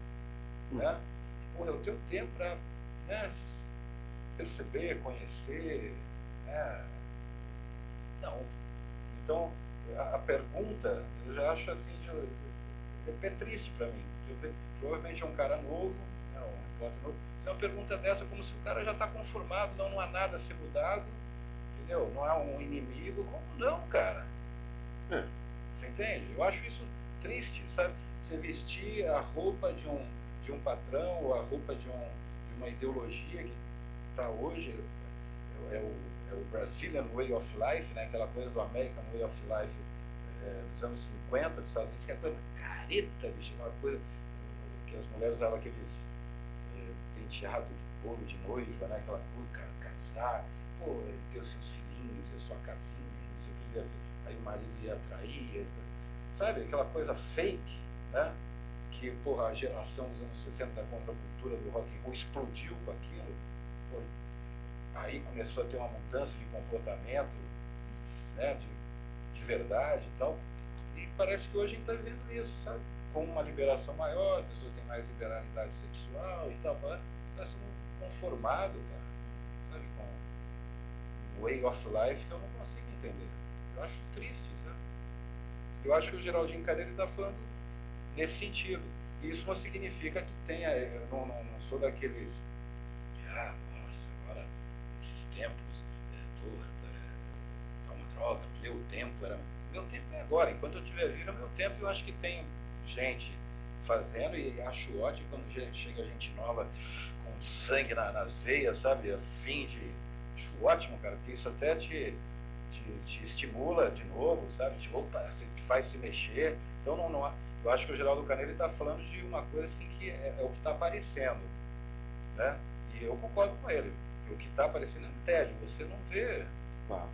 Speaker 2: Né? Porra, é o teu tempo para, né, perceber, conhecer, né? Não. Então, a pergunta, eu já acho assim, é triste para mim. Provavelmente é um cara novo, né, um repórter novo, é uma pergunta dessa como se o cara já está conformado, não há nada a ser mudado, entendeu? Não há um inimigo, como não, cara? Você entende? Eu acho isso triste, sabe? Você vestir a roupa de um patrão, ou a roupa de uma ideologia que está hoje, é o Brazilian Way of Life, né? Aquela coisa do American Way of Life dos anos 50, dos Estados Unidos, que é coisa careta, bicho, aquela coisa que as mulheres usavam aqueles penteados de bolo de noiva, né? Aquela coisa, cara, casar, pô, ter os seus filhinhos, a sua casinha, não sei o que, aí o marido ia atrair, sabe? Aquela coisa fake, né? Que, porra, a geração dos anos 60 da contracultura do rock and roll explodiu com aquilo. Pô, aí começou a ter uma mudança de comportamento, né? De verdade e tal. E parece que hoje a gente está vivendo isso, sabe? Com uma liberação maior, as pessoas têm mais liberalidade sexual e tal, mas está sendo conformado, cara, sabe? Com um way of life que eu não consigo entender. Eu acho triste, sabe? Eu acho que o Geraldinho Canedo está falando nesse sentido. E isso não significa que tenha, eu não sou daqueles que, nossa, agora, esses tempos, tá uma droga, meu tempo era... Meu tempo é agora, enquanto eu estiver vivo, é meu tempo. Eu acho que tem gente fazendo e acho ótimo quando chega gente nova com sangue nas veias, sabe, a fim de... Acho ótimo, cara, porque isso até te estimula de novo, sabe, te faz se mexer. Então, eu acho que o Geraldo Canedo está falando de uma coisa assim que é o que está aparecendo, né? E eu concordo com ele. O que está aparecendo é um tédio, você não vê.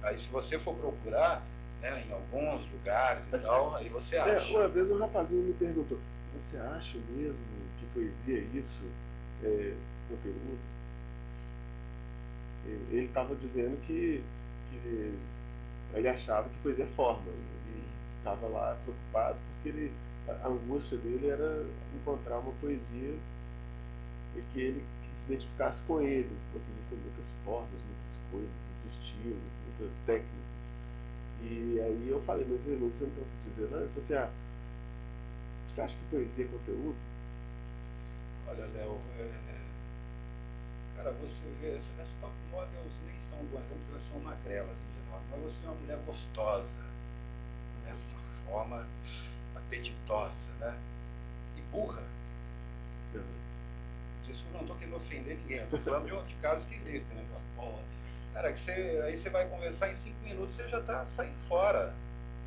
Speaker 2: Aí se você for procurar, né, em alguns lugares e tal, aí você acha.
Speaker 1: Uma vez um rapazinho me perguntou, você acha mesmo que poesia é isso? Conteúdo? Ele estava dizendo que ele achava que poesia é forma. Ele estava lá preocupado porque a angústia dele era encontrar uma poesia e que ele se identificasse com ele. Uma poesia com muitas formas, muitas coisas, muitos estilos, muitas técnicas. E aí eu falei, mas você não está dizendo, você acha que poesia é conteúdo?
Speaker 2: Olha, Léo, cara, você vê, as top models nem são boas, porque elas são magrelas em geral, mas você é uma mulher gostosa, né, de uma forma apetitosa, né? E burra. Isso eu não estou querendo ofender ninguém, eu estou falando de outros casos que existem, né? Bom, cara, que aí você vai conversar em 5 minutos, você já está saindo fora.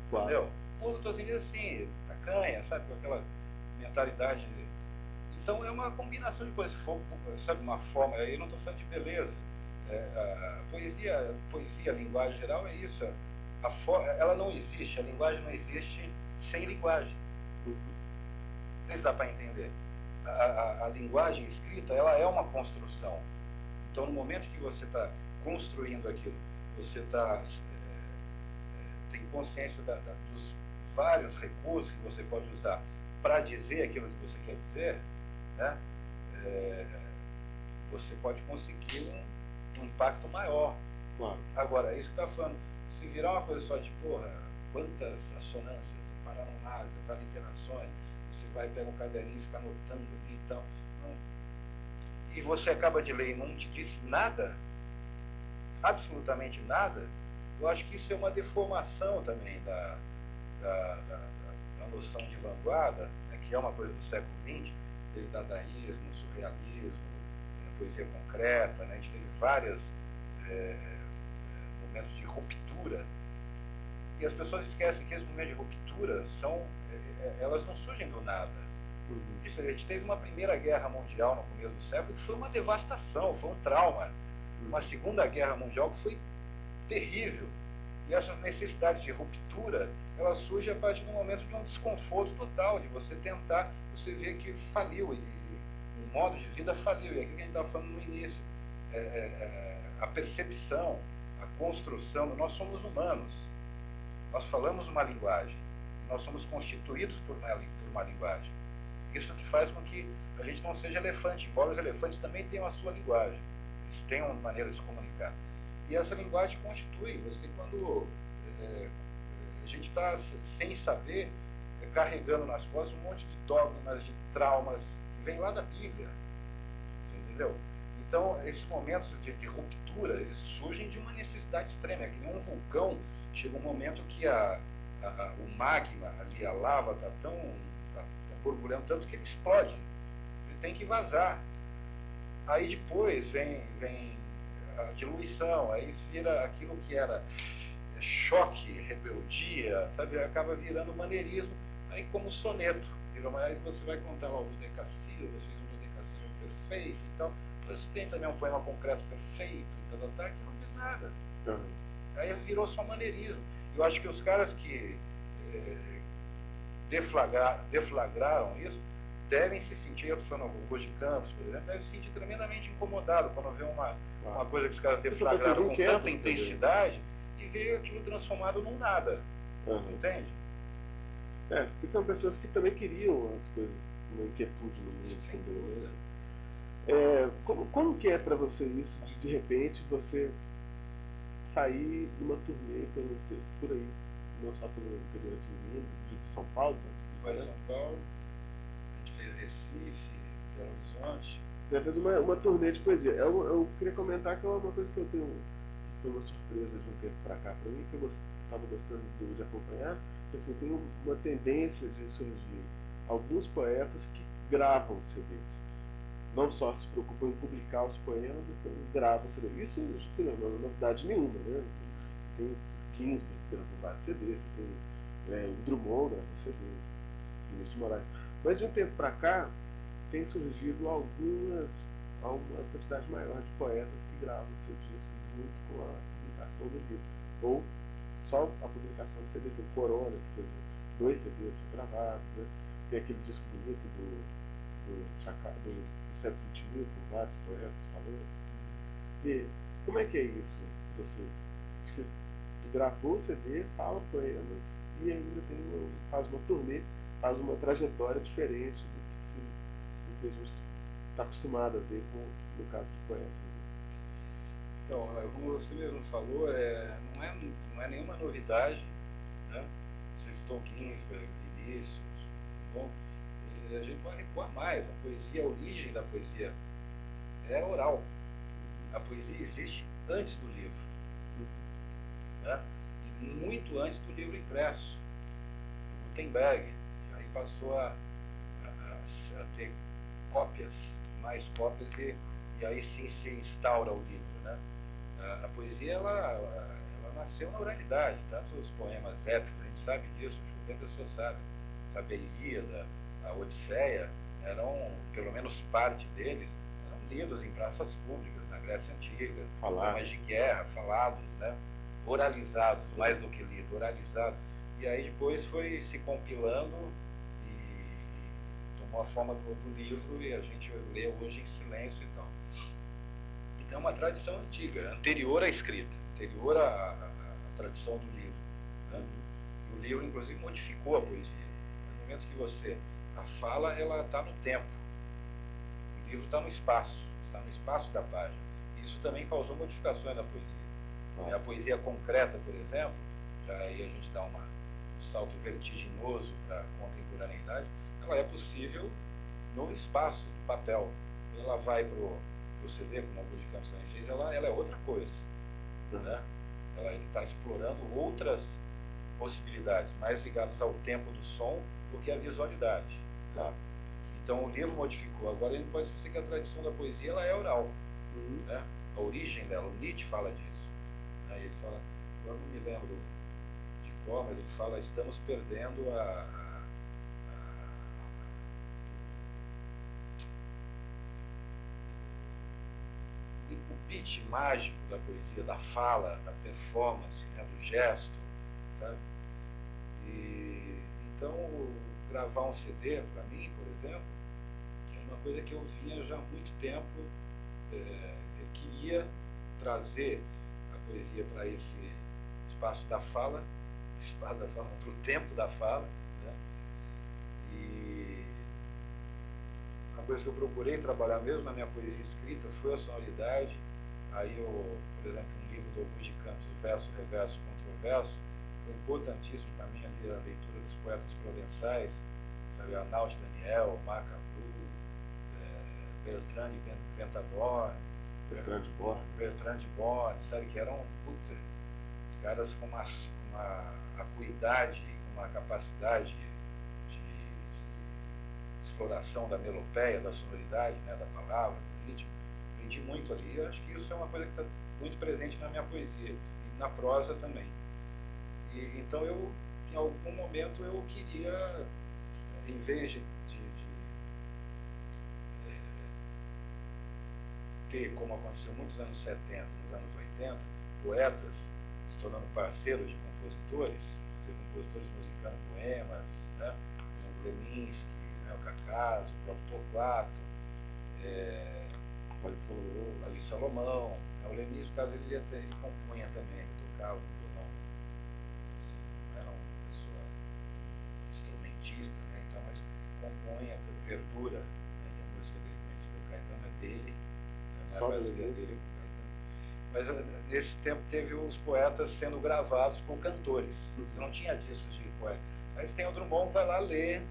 Speaker 2: Claro. Entendeu? Pô, eu estou sentindo assim, tacanha, sabe, com aquela mentalidade. Então é uma combinação de coisas, sabe, uma forma, aí eu não estou falando de beleza. A poesia, a linguagem geral é isso. Ela não existe, a linguagem não existe sem linguagem. Não sei se dá para entender. A linguagem escrita, ela é uma construção. Então, no momento que você está construindo aquilo, você tem consciência dos vários recursos que você pode usar para dizer aquilo que você quer dizer, né? Você pode conseguir um impacto maior. Claro. Agora, isso que está falando, se virar uma coisa só de, porra, quantas assonâncias, paranomásias, aliterações, você vai pegar um caderninho e ficar anotando ali e tal, e você acaba de ler e não te diz nada, absolutamente nada, eu acho que isso é uma deformação também da noção de vanguarda, né, que é uma coisa do século XX, teve dadaísmo, surrealismo, poesia concreta, né, a gente teve vários momentos de ruptura, e as pessoas esquecem que esses momentos de ruptura elas não surgem do nada. A gente teve uma Primeira Guerra Mundial no começo do século que foi uma devastação, foi um trauma. Uma Segunda Guerra Mundial que foi terrível. E essa necessidade de ruptura, ela surge a partir do momento de um desconforto total, de você tentar, você vê que faliu, e um modo de vida faliu. E aqui que a gente estava falando no início, a percepção, a construção, nós somos humanos. Nós falamos uma linguagem, nós somos constituídos por uma linguagem. Isso que faz com que a gente não seja elefante, embora os elefantes também tenham a sua linguagem. Eles têm uma maneira de se comunicar. E essa linguagem constitui. Você, quando a gente está, sem saber, carregando nas costas um monte de dogmas, de traumas, que vem lá da Bíblia. Entendeu? Então, esses momentos de ruptura, eles surgem de uma necessidade extrema. É que nem um vulcão, chega um momento que o magma ali, a lava, está borbulhando tanto que ele explode. Ele tem que vazar. Aí depois vem a diluição, aí vira aquilo que era choque, rebeldia, sabe? Acaba virando maneirismo, aí como soneto. Aí você vai contar lá o dodecassílabo, você fez um dodecassílabo perfeito e tal. Você tem também um poema concreto perfeito, que não diz nada. Aí virou só maneirismo. Eu acho que os caras que deflagraram isso devem se sentir, eu estou falando o Augusto de Campos, por exemplo, deve se sentir tremendamente incomodado quando vê uma coisa que os caras deflagraram com tanta intensidade e vê aquilo transformado num nada. Entende?
Speaker 1: Porque são pessoas que também queriam as coisas, uma inquietude no mundo.
Speaker 2: Sem dúvida.
Speaker 1: Como que é para você isso, de repente, você sair de uma turnê por aí, não só pelo interior de São Paulo,
Speaker 2: Vai a São Paulo, a gente fez Recife, Belo Horizonte.
Speaker 1: Você fez uma turnê de poesia. Eu queria comentar que é uma coisa que eu tenho, que foi uma surpresa de um tempo para cá para mim, que eu estava gostando de acompanhar, que assim, tem uma tendência de surgir alguns poetas que gravam CDs. Não só se preocupam em publicar os poemas, então gravam CDs. Isso não é novidade nenhuma, né? Tem 15 gravou vários CDs, tem o Drummond gravou CDs, Vinícius de Moraes. Mas de um tempo para cá, tem surgido uma quantidade maior de poetas que gravam seus discos junto com a publicação do livro. Ou só a publicação do CD, do Corona, que fez 2 CDs gravados, né? Tem aquele disco bonito do 120 mil, com vários poetas falando. E como é que é isso? Você gravou o CD, fala poemas e ainda faz uma turnê, faz uma trajetória diferente do que a gente está acostumado a ver no caso de poetas.
Speaker 2: Então, como você mesmo falou, não é nenhuma novidade, né? Vocês estão aqui, Vinícius, bom, e a gente pode recuar mais. A poesia, a origem da poesia é oral. A poesia existe antes do livro, né? E muito antes do livro impresso. Gutenberg aí passou a ter cópias, mais cópias, e aí sim se instaura o livro, né? A poesia, ela nasceu na oralidade, tanto os poemas épicos, a gente sabe disso, qualquer pessoa sabe. A Ilíada, a Odisseia, eram, pelo menos parte deles, eram lidos em praças públicas, na Grécia Antiga, poemas de guerra, falados, né? Oralizados, mais do que lidos, oralizados. E aí depois foi se compilando e tomou a forma do livro, e a gente lê hoje em silêncio e tal. Então é uma tradição antiga, anterior à escrita, anterior à tradição do livro, né? E o livro, inclusive, modificou a poesia. No momento que você a fala, ela está no tempo. O livro está no espaço da página. Isso também causou modificações na poesia. A poesia concreta, por exemplo, já aí a gente dá um salto vertiginoso para a contemporaneidade, ela é possível no espaço do papel. Quando ela vai para o CD, como a de Campos também fez, ela é outra coisa, né? Ele está explorando outras possibilidades, mais ligadas ao tempo do som do que à visualidade. Né? Então o livro modificou. Agora ele pode dizer que a tradição da poesia ela é oral. Né? A origem dela, o Nietzsche fala disso. Né? Ele fala, eu não me lembro de qual, mas ele fala, estamos perdendo o pitch mágico da poesia, da fala, da performance, né, do gesto, sabe? E então gravar um CD para mim, por exemplo, é uma coisa que eu vinha já há muito tempo. Eu queria trazer a poesia para esse espaço da fala, para o tempo da fala, né? E uma coisa que eu procurei trabalhar mesmo na minha poesia escrita foi a sonoridade. Aí, por exemplo, um livro do Augusto de Campos, o Verso, Reverso, Controverso, foi importantíssimo para mim ali a leitura dos poetas provençais, sabe, Arnaud Daniel, Macabru, Bertrand de Ventador, Bertrand de Born, sabe, que eram caras com uma acuidade, uma capacidade de exploração da melopeia, da sonoridade, né, da palavra, do ritmo. Aprendi muito ali. Eu acho que isso é uma coisa que está muito presente na minha poesia e na prosa também. E então em algum momento eu queria, em vez de ter, como aconteceu muitos anos 70, nos anos 80, poetas se tornando parceiros de compositores, compositores musicando poemas, né? O Leminski, né? O Cacaso, o próprio Torquato, Ali Salomão. O Leminski, no caso, ele compunha também, ele tocava o violão, assim, não era uma pessoa instrumentista, né? Então, mas compunha por verdura, né? E a música dele, como do Caetano, é dele, né? Não é brasileira dele. Mas nesse tempo teve os poetas sendo gravados por cantores. Não tinha discos de poeta. Mas tem o Drummond que vai lá ler,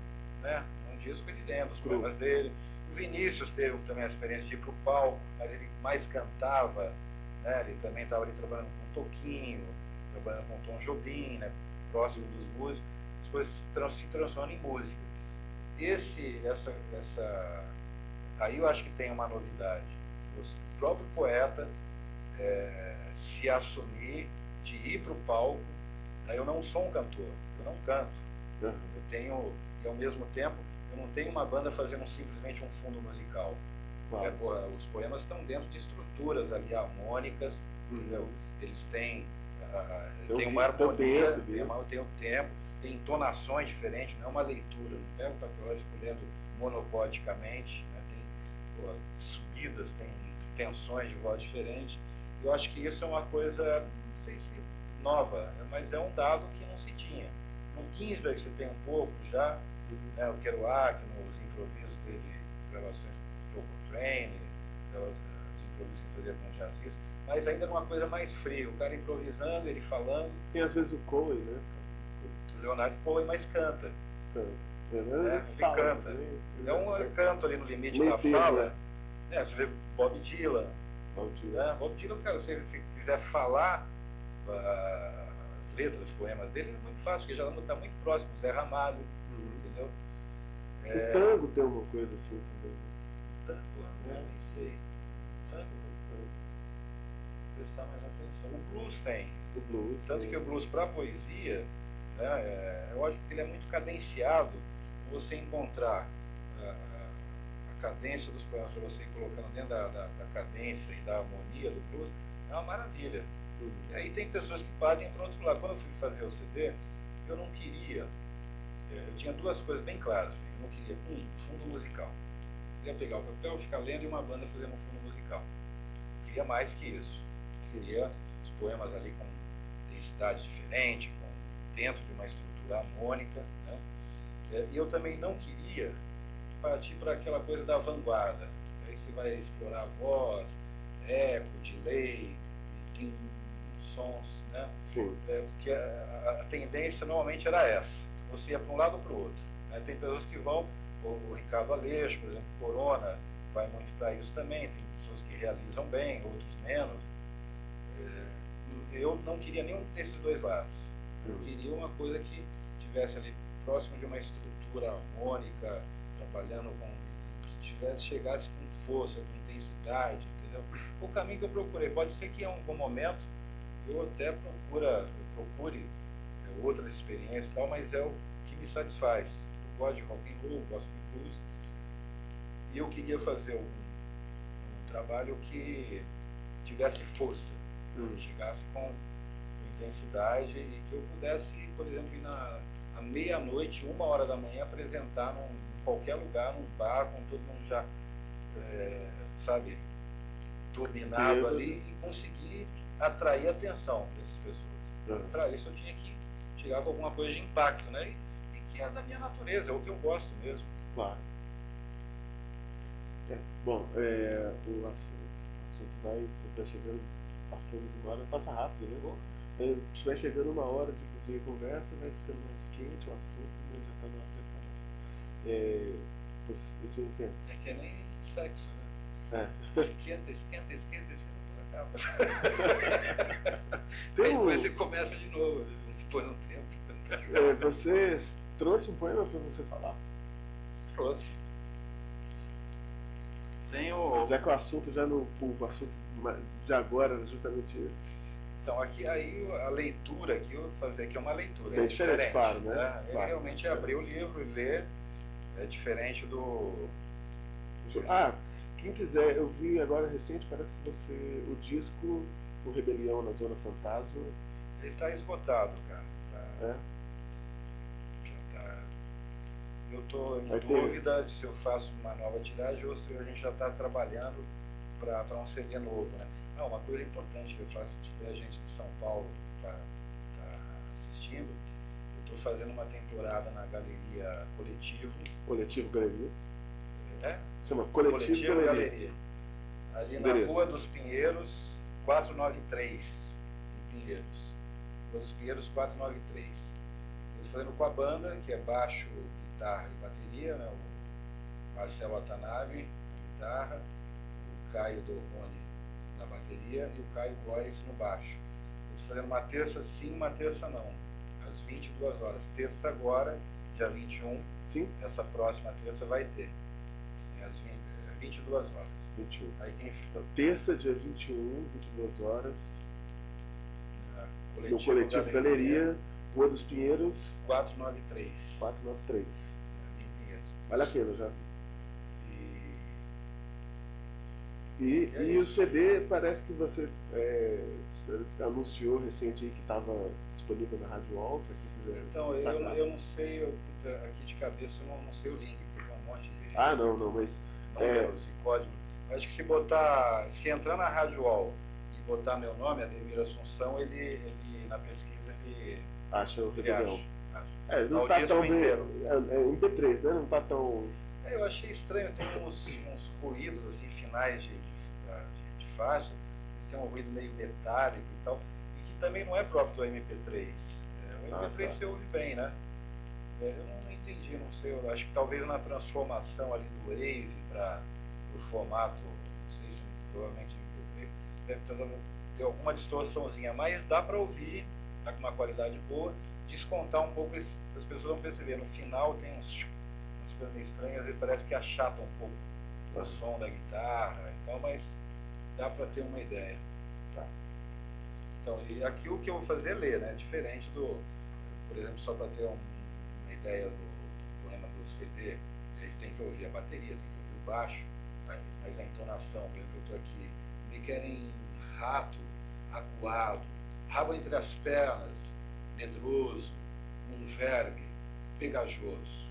Speaker 2: né, um disco ele lendo os poemas dele. O Vinícius teve também a experiência de ir para o palco, mas ele mais cantava, né, ele também estava ali trabalhando com Toquinho, trabalhando com Tom Jobim, né, próximo dos músicos. As coisas se transformam em música. Aí eu acho que tem uma novidade. O próprio poeta se assumir, de ir para o palco. Eu não sou um cantor, eu não canto. Eu tenho, e ao mesmo tempo, eu não tenho uma banda fazendo simplesmente um fundo musical. Os poemas estão dentro de estruturas ali, harmônicas, entendeu? Eles têm, tem uma harmonia, tem um tempo, tem entonações diferentes, não é uma leitura, não pega o papel e fico lendo monopodicamente, né? Tem subidas, tem tensões de voz diferentes. Eu acho que isso é uma coisa, não sei se nova, mas é um dado que não se tinha. No Ginsberg você tem um pouco já, né, o Kerouac, nos improvisos dele, gravações do Coltrane, os improvisos que fazia com o jazzista, mas ainda numa coisa mais fria, o cara improvisando, ele falando.
Speaker 1: Tem às vezes o Cohen, né?
Speaker 2: O Leonard Cohen, mas canta. canta. É um canto ali no limite da fala. Você vê Bob Dylan. Bob Dylan, cara, se ele quiser falar as letras, os poemas dele, é muito fácil, porque já está muito próximo do Zé Ramalho, entendeu?
Speaker 1: O tango tem uma coisa assim também.
Speaker 2: Tango, nem sei. Tango, prestar mais atenção. O blues tem.
Speaker 1: O blues.
Speaker 2: Tanto que o blues para poesia, eu acho que ele é muito cadenciado. Você encontrar a cadência dos poemas para você ir colocando dentro da cadência e da harmonia do blues, é uma maravilha. E aí tem pessoas que partem para o outro lado. Quando eu fui fazer o CD, eu não queria, eu tinha duas coisas bem claras. Eu não queria, fundo musical. Eu queria pegar o papel, ficar lendo e uma banda fazendo um fundo musical. Eu queria mais que isso. Eu queria os poemas ali com intensidade diferente, dentro de uma estrutura harmônica, né? E eu também não queria partir para aquela coisa da vanguarda. Aí você vai explorar a voz, eco, delay, tem sons, né? Porque a tendência normalmente era essa. Você ia para um lado ou para o outro. Né? Tem pessoas que vão, o Ricardo Aleixo, por exemplo, Corona, vai muito para isso também. Tem pessoas que realizam bem, outros menos. Eu não queria nenhum desses dois lados. Eu queria uma coisa que estivesse ali próximo de uma estrutura harmônica, trabalhando chegasse com força, com intensidade, entendeu? O caminho que eu procurei, pode ser que em algum momento eu até procure outras experiências e tal, mas é o que me satisfaz. Eu gosto de rock and roll, gosto de blues, e eu queria fazer um trabalho que tivesse força, chegasse com intensidade e que eu pudesse, por exemplo, ir à meia-noite, 1h da manhã, apresentar em qualquer lugar, num bar, com todo mundo já, turbinado ali, e conseguir atrair a atenção dessas pessoas. Para isso eu tinha que chegar com alguma coisa de impacto, né? E que é da minha natureza, é o que eu gosto mesmo.
Speaker 1: Claro. Bom, o assunto vai chegando, passando de 1 hora, passa rápido, né? Se vai chegando 1 hora de conversa, vai ficando mais quente o assunto, mas já está na hora de acabar.
Speaker 2: É que nem sexo, né? Esquenta, acaba. Depois você começa de novo, depois de um tempo.
Speaker 1: Você trouxe um poema para você falar?
Speaker 2: Trouxe.
Speaker 1: Já que o assunto o assunto de agora era justamente esse.
Speaker 2: Então, aqui aí a leitura que eu vou fazer aqui é uma leitura.
Speaker 1: É diferente, claro, né?
Speaker 2: Ele realmente abrir o livro e ler é diferente do...
Speaker 1: Quem quiser, eu vi agora recente, parece que o disco, o Rebelião na Zona Fantasma...
Speaker 2: Ele está esgotado, cara. Eu estou em dúvida de se eu faço uma nova tiragem ou se a gente já está trabalhando para um CD novo, né? Uma coisa importante que eu faço, se tiver gente de São Paulo para assistindo, eu estou fazendo uma temporada na Galeria Coletivo.
Speaker 1: Coletivo Galeria?
Speaker 2: Chama
Speaker 1: Coletivo Galeria.
Speaker 2: Ali na Rua dos Pinheiros, 493, em Pinheiros. Rua dos Pinheiros, 493. Eu estou fazendo com a banda, que é baixo, guitarra e bateria, né? O Marcelo Watanabe, na guitarra, o Caio Dorrone na bateria e o Caio Góes no baixo. Eu estou fazendo uma terça sim, uma terça não, às 22 horas. Terça agora, dia 21,
Speaker 1: sim.
Speaker 2: Essa próxima terça vai ter, às 22 horas.
Speaker 1: 21.
Speaker 2: Aí tem...
Speaker 1: Terça, dia 21, 22 horas,
Speaker 2: no
Speaker 1: Coletivo Galeria, Rua dos Pinheiros,
Speaker 2: 493.
Speaker 1: 493.
Speaker 2: Em Pinheiros.
Speaker 1: Vale a pena, já. E o CD parece que você anunciou recente aí que estava disponível na Rádio Wall, para quem quiser.
Speaker 2: Então, eu não sei, aqui de cabeça eu não sei o link, porque tem um monte de...
Speaker 1: não, mas...
Speaker 2: números e códigos. Acho que se entrar na Rádio Wall e botar meu nome, Ademir Assunção, ele na pesquisa ele
Speaker 1: acha o Rebelião.
Speaker 2: Acha.
Speaker 1: Não está tão bem. MP3, né? Não está tão...
Speaker 2: Eu achei estranho, tem uns ruídos assim, finais de faixa, tem um ruído meio metálico e tal, e que também não é próprio do MP3. O MP3 você ouve bem, né? Eu não entendi, não sei. Eu acho que talvez na transformação ali do Wave para o formato, não sei se provavelmente deve ter alguma distorçãozinha, mas dá para ouvir, tá com uma qualidade boa, descontar um pouco, as pessoas vão perceber. No final tem umas coisas meio estranhas e parece que achata um pouco o som da guitarra, então, mas dá para ter uma ideia. Tá? Então, e aqui o que eu vou fazer é ler, né? Diferente do, por exemplo, só para ter uma ideia do poema do CD, eles têm que ouvir a bateria, tem que ouvir o baixo, mas a entonação, por exemplo, eu estou aqui, me querem rato, acuado, rabo entre as pernas, medroso, um verme pegajoso.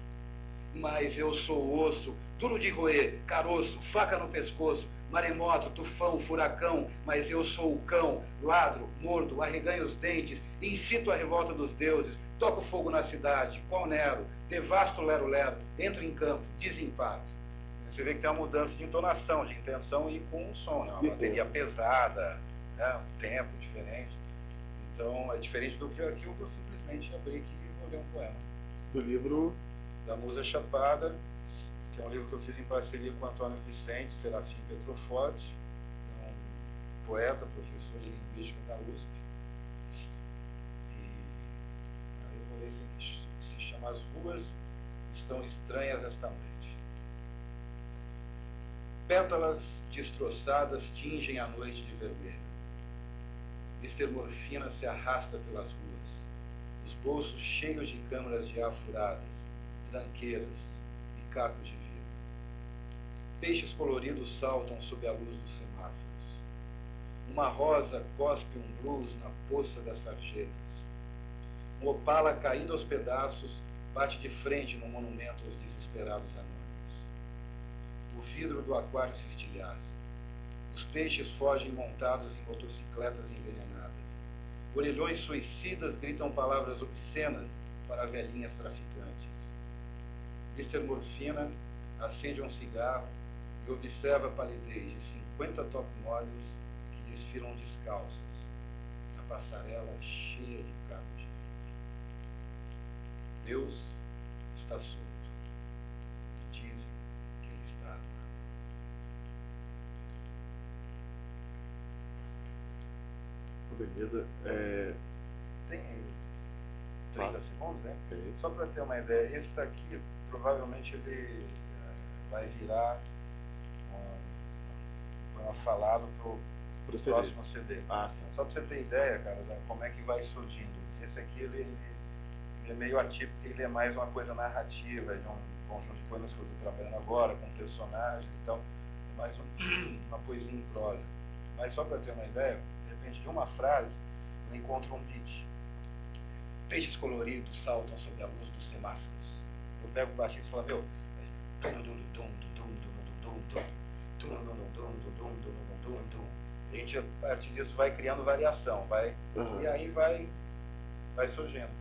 Speaker 2: Mas eu sou osso, duro de roer, caroço, faca no pescoço, maremoto, tufão, furacão, mas eu sou o cão, ladro, mordo, arreganho os dentes, incito a revolta dos deuses, toco fogo na cidade, qual Nero, devasto lero-lero, entro em campo, desempate. Você vê que tem uma mudança de entonação, de intenção e com um som, né? Uma bateria pesada, né? Um tempo diferente. Então é diferente do que aquilo que eu simplesmente abri aqui e vou ler um poema.
Speaker 1: Do livro
Speaker 2: da Musa Chapada, que é um livro que eu fiz em parceria com Antônio Vicente Serafim Petroforte, é um poeta, professor de linguística da USP. E aí eu vou ler esse que se chama As Ruas Estão Estranhas Esta Noite. Pétalas destroçadas tingem a noite de vermelho. Mr. Morfina se arrasta pelas ruas, os bolsos cheios de câmaras de ar furadas, tranqueiras e cacos de vidro. Peixes coloridos saltam sob a luz dos semáforos. Uma rosa cospe um blues na poça das sarjetas. Um opala caindo aos pedaços bate de frente no monumento aos desesperados anônimos. O vidro do aquário se estilhaça. Os peixes fogem montados em motocicletas envenenadas. Orelhões suicidas gritam palavras obscenas para velhinhas traficantes. Mr. Morfina acende um cigarro e observa a palidez de 50 top-models que desfilam descalças na passarela cheia de cabos de vidro. Deus está solto. Dizem que ele está armado.
Speaker 1: Beleza.
Speaker 2: Tem 30 segundos, né? Só para ter uma ideia, esse daqui provavelmente ele vai virar um falado para o próximo CD. Só para você ter ideia, cara, como é que vai surgindo. Esse aqui ele é meio atípico, ele é mais uma coisa narrativa, de um conjunto de poemas que eu estou trabalhando agora, com personagens e tal, é mais uma poesia em prosa. Mas só para ter uma ideia, de repente de uma frase eu encontro um beat. Peixes coloridos saltam sob a luz dos semáforos. Eu pego o baixista e falo, meu, a gente, a partir disso, vai criando variação, e aí vai surgindo.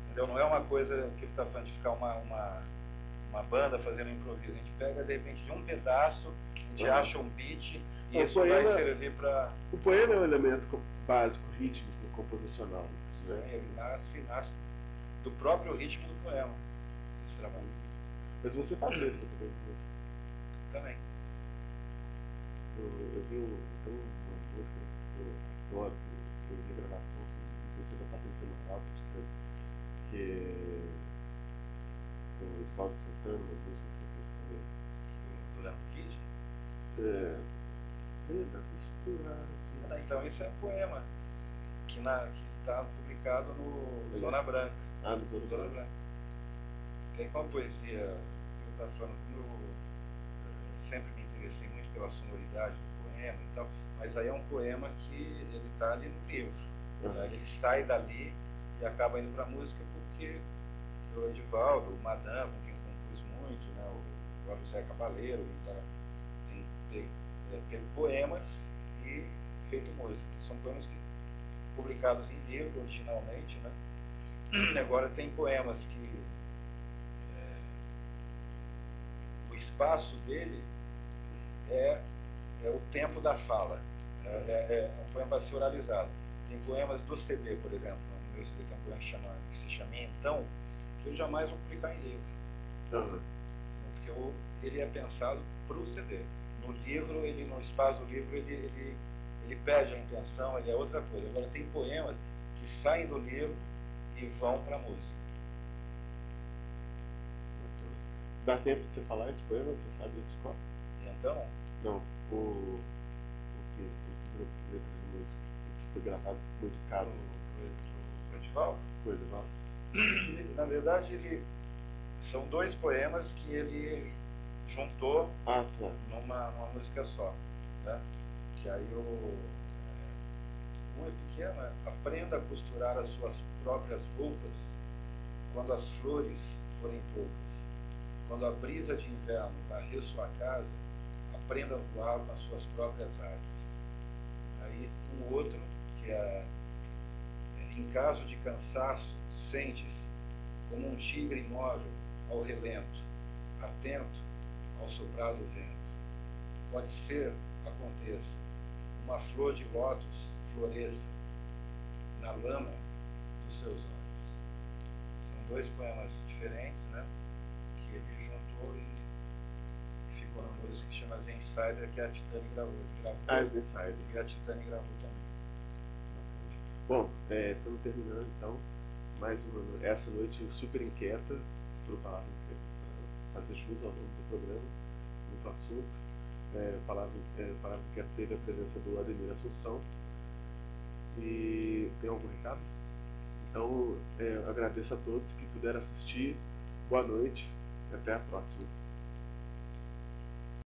Speaker 2: Entendeu? Não é uma coisa que está falando de ficar uma banda fazendo improviso. A gente pega, de repente, de um pedaço, a gente acha um beat, e isso vai servir para...
Speaker 1: O poema é um elemento básico, rítmico, composicional.
Speaker 2: Ele nasce do próprio ritmo do poema, esse trabalho.
Speaker 1: Mas você faz letra também?
Speaker 2: Também.
Speaker 1: Eu vi uma música que eu adoro, que eu vi a gravação, não sei se eu Patrícia Maralto, que é o Oswaldo Santana, uma música que eu falei.
Speaker 2: Do Léo Kid?
Speaker 1: Tenta costurar.
Speaker 2: Então, isso é um poema que está publicado no Zona Branca.
Speaker 1: No Zona Branca.
Speaker 2: Tem uma poesia que eu estava falando, como eu sempre me interessei muito pela sonoridade do poema e tal, mas aí é um poema que ele está ali no livro. Ele sai dali e acaba indo para a música porque o Edivaldo, o Madame, com quem eu compus muito, né, o José Cabaleiro, tem pego poemas e feito música. São poemas publicados em livro originalmente, né? Agora tem poemas que o espaço dele é o tempo da fala. É um poema para ser oralizado. Tem poemas do CD, por exemplo, no meu CD tem um poema que se chama Então, que eu jamais vou publicar em livro.
Speaker 1: Aham.
Speaker 2: Porque ele é pensado para o CD. No livro, no espaço do livro, ele perde a intenção, ele é outra coisa. Agora, tem poemas que saem do livro e vão para a música.
Speaker 1: Dá tempo de você falar esse poema? Você sabe de qual?
Speaker 2: Então,
Speaker 1: Não, o grupo de letras de música que foi gravado, musicado
Speaker 2: o festival,
Speaker 1: com o Edivaldo.
Speaker 2: na verdade, são 2 poemas que ele juntou
Speaker 1: Ah, tá.
Speaker 2: numa música só. Né? Que aí um é pequeno, aprenda a costurar as suas próprias roupas quando as flores forem poucas. Quando a brisa de inverno varrer sua casa, aprenda a voar com as suas próprias asas. Aí um outro, que em caso de cansaço, sente-se como um tigre imóvel ao relento, atento ao soprar do vento. Pode ser, aconteça, uma flor de lótus floresça na lama dos seus olhos. São 2 poemas diferentes, né? Que ele juntou e ficou na música que chama The Insider, que a Titânia gravou.
Speaker 1: Ah, The Insider.
Speaker 2: E a Titânia gravou também.
Speaker 1: Bom, estamos terminando então mais essa noite super inquieta para o Palavra Inquieta, para fazer jus ao nome do programa, muito assunto. Palavra Inquieta teve a presença do Ademir Assunção. E tem algum recado? Então, agradeço a todos que puderam assistir. Boa noite e até a próxima.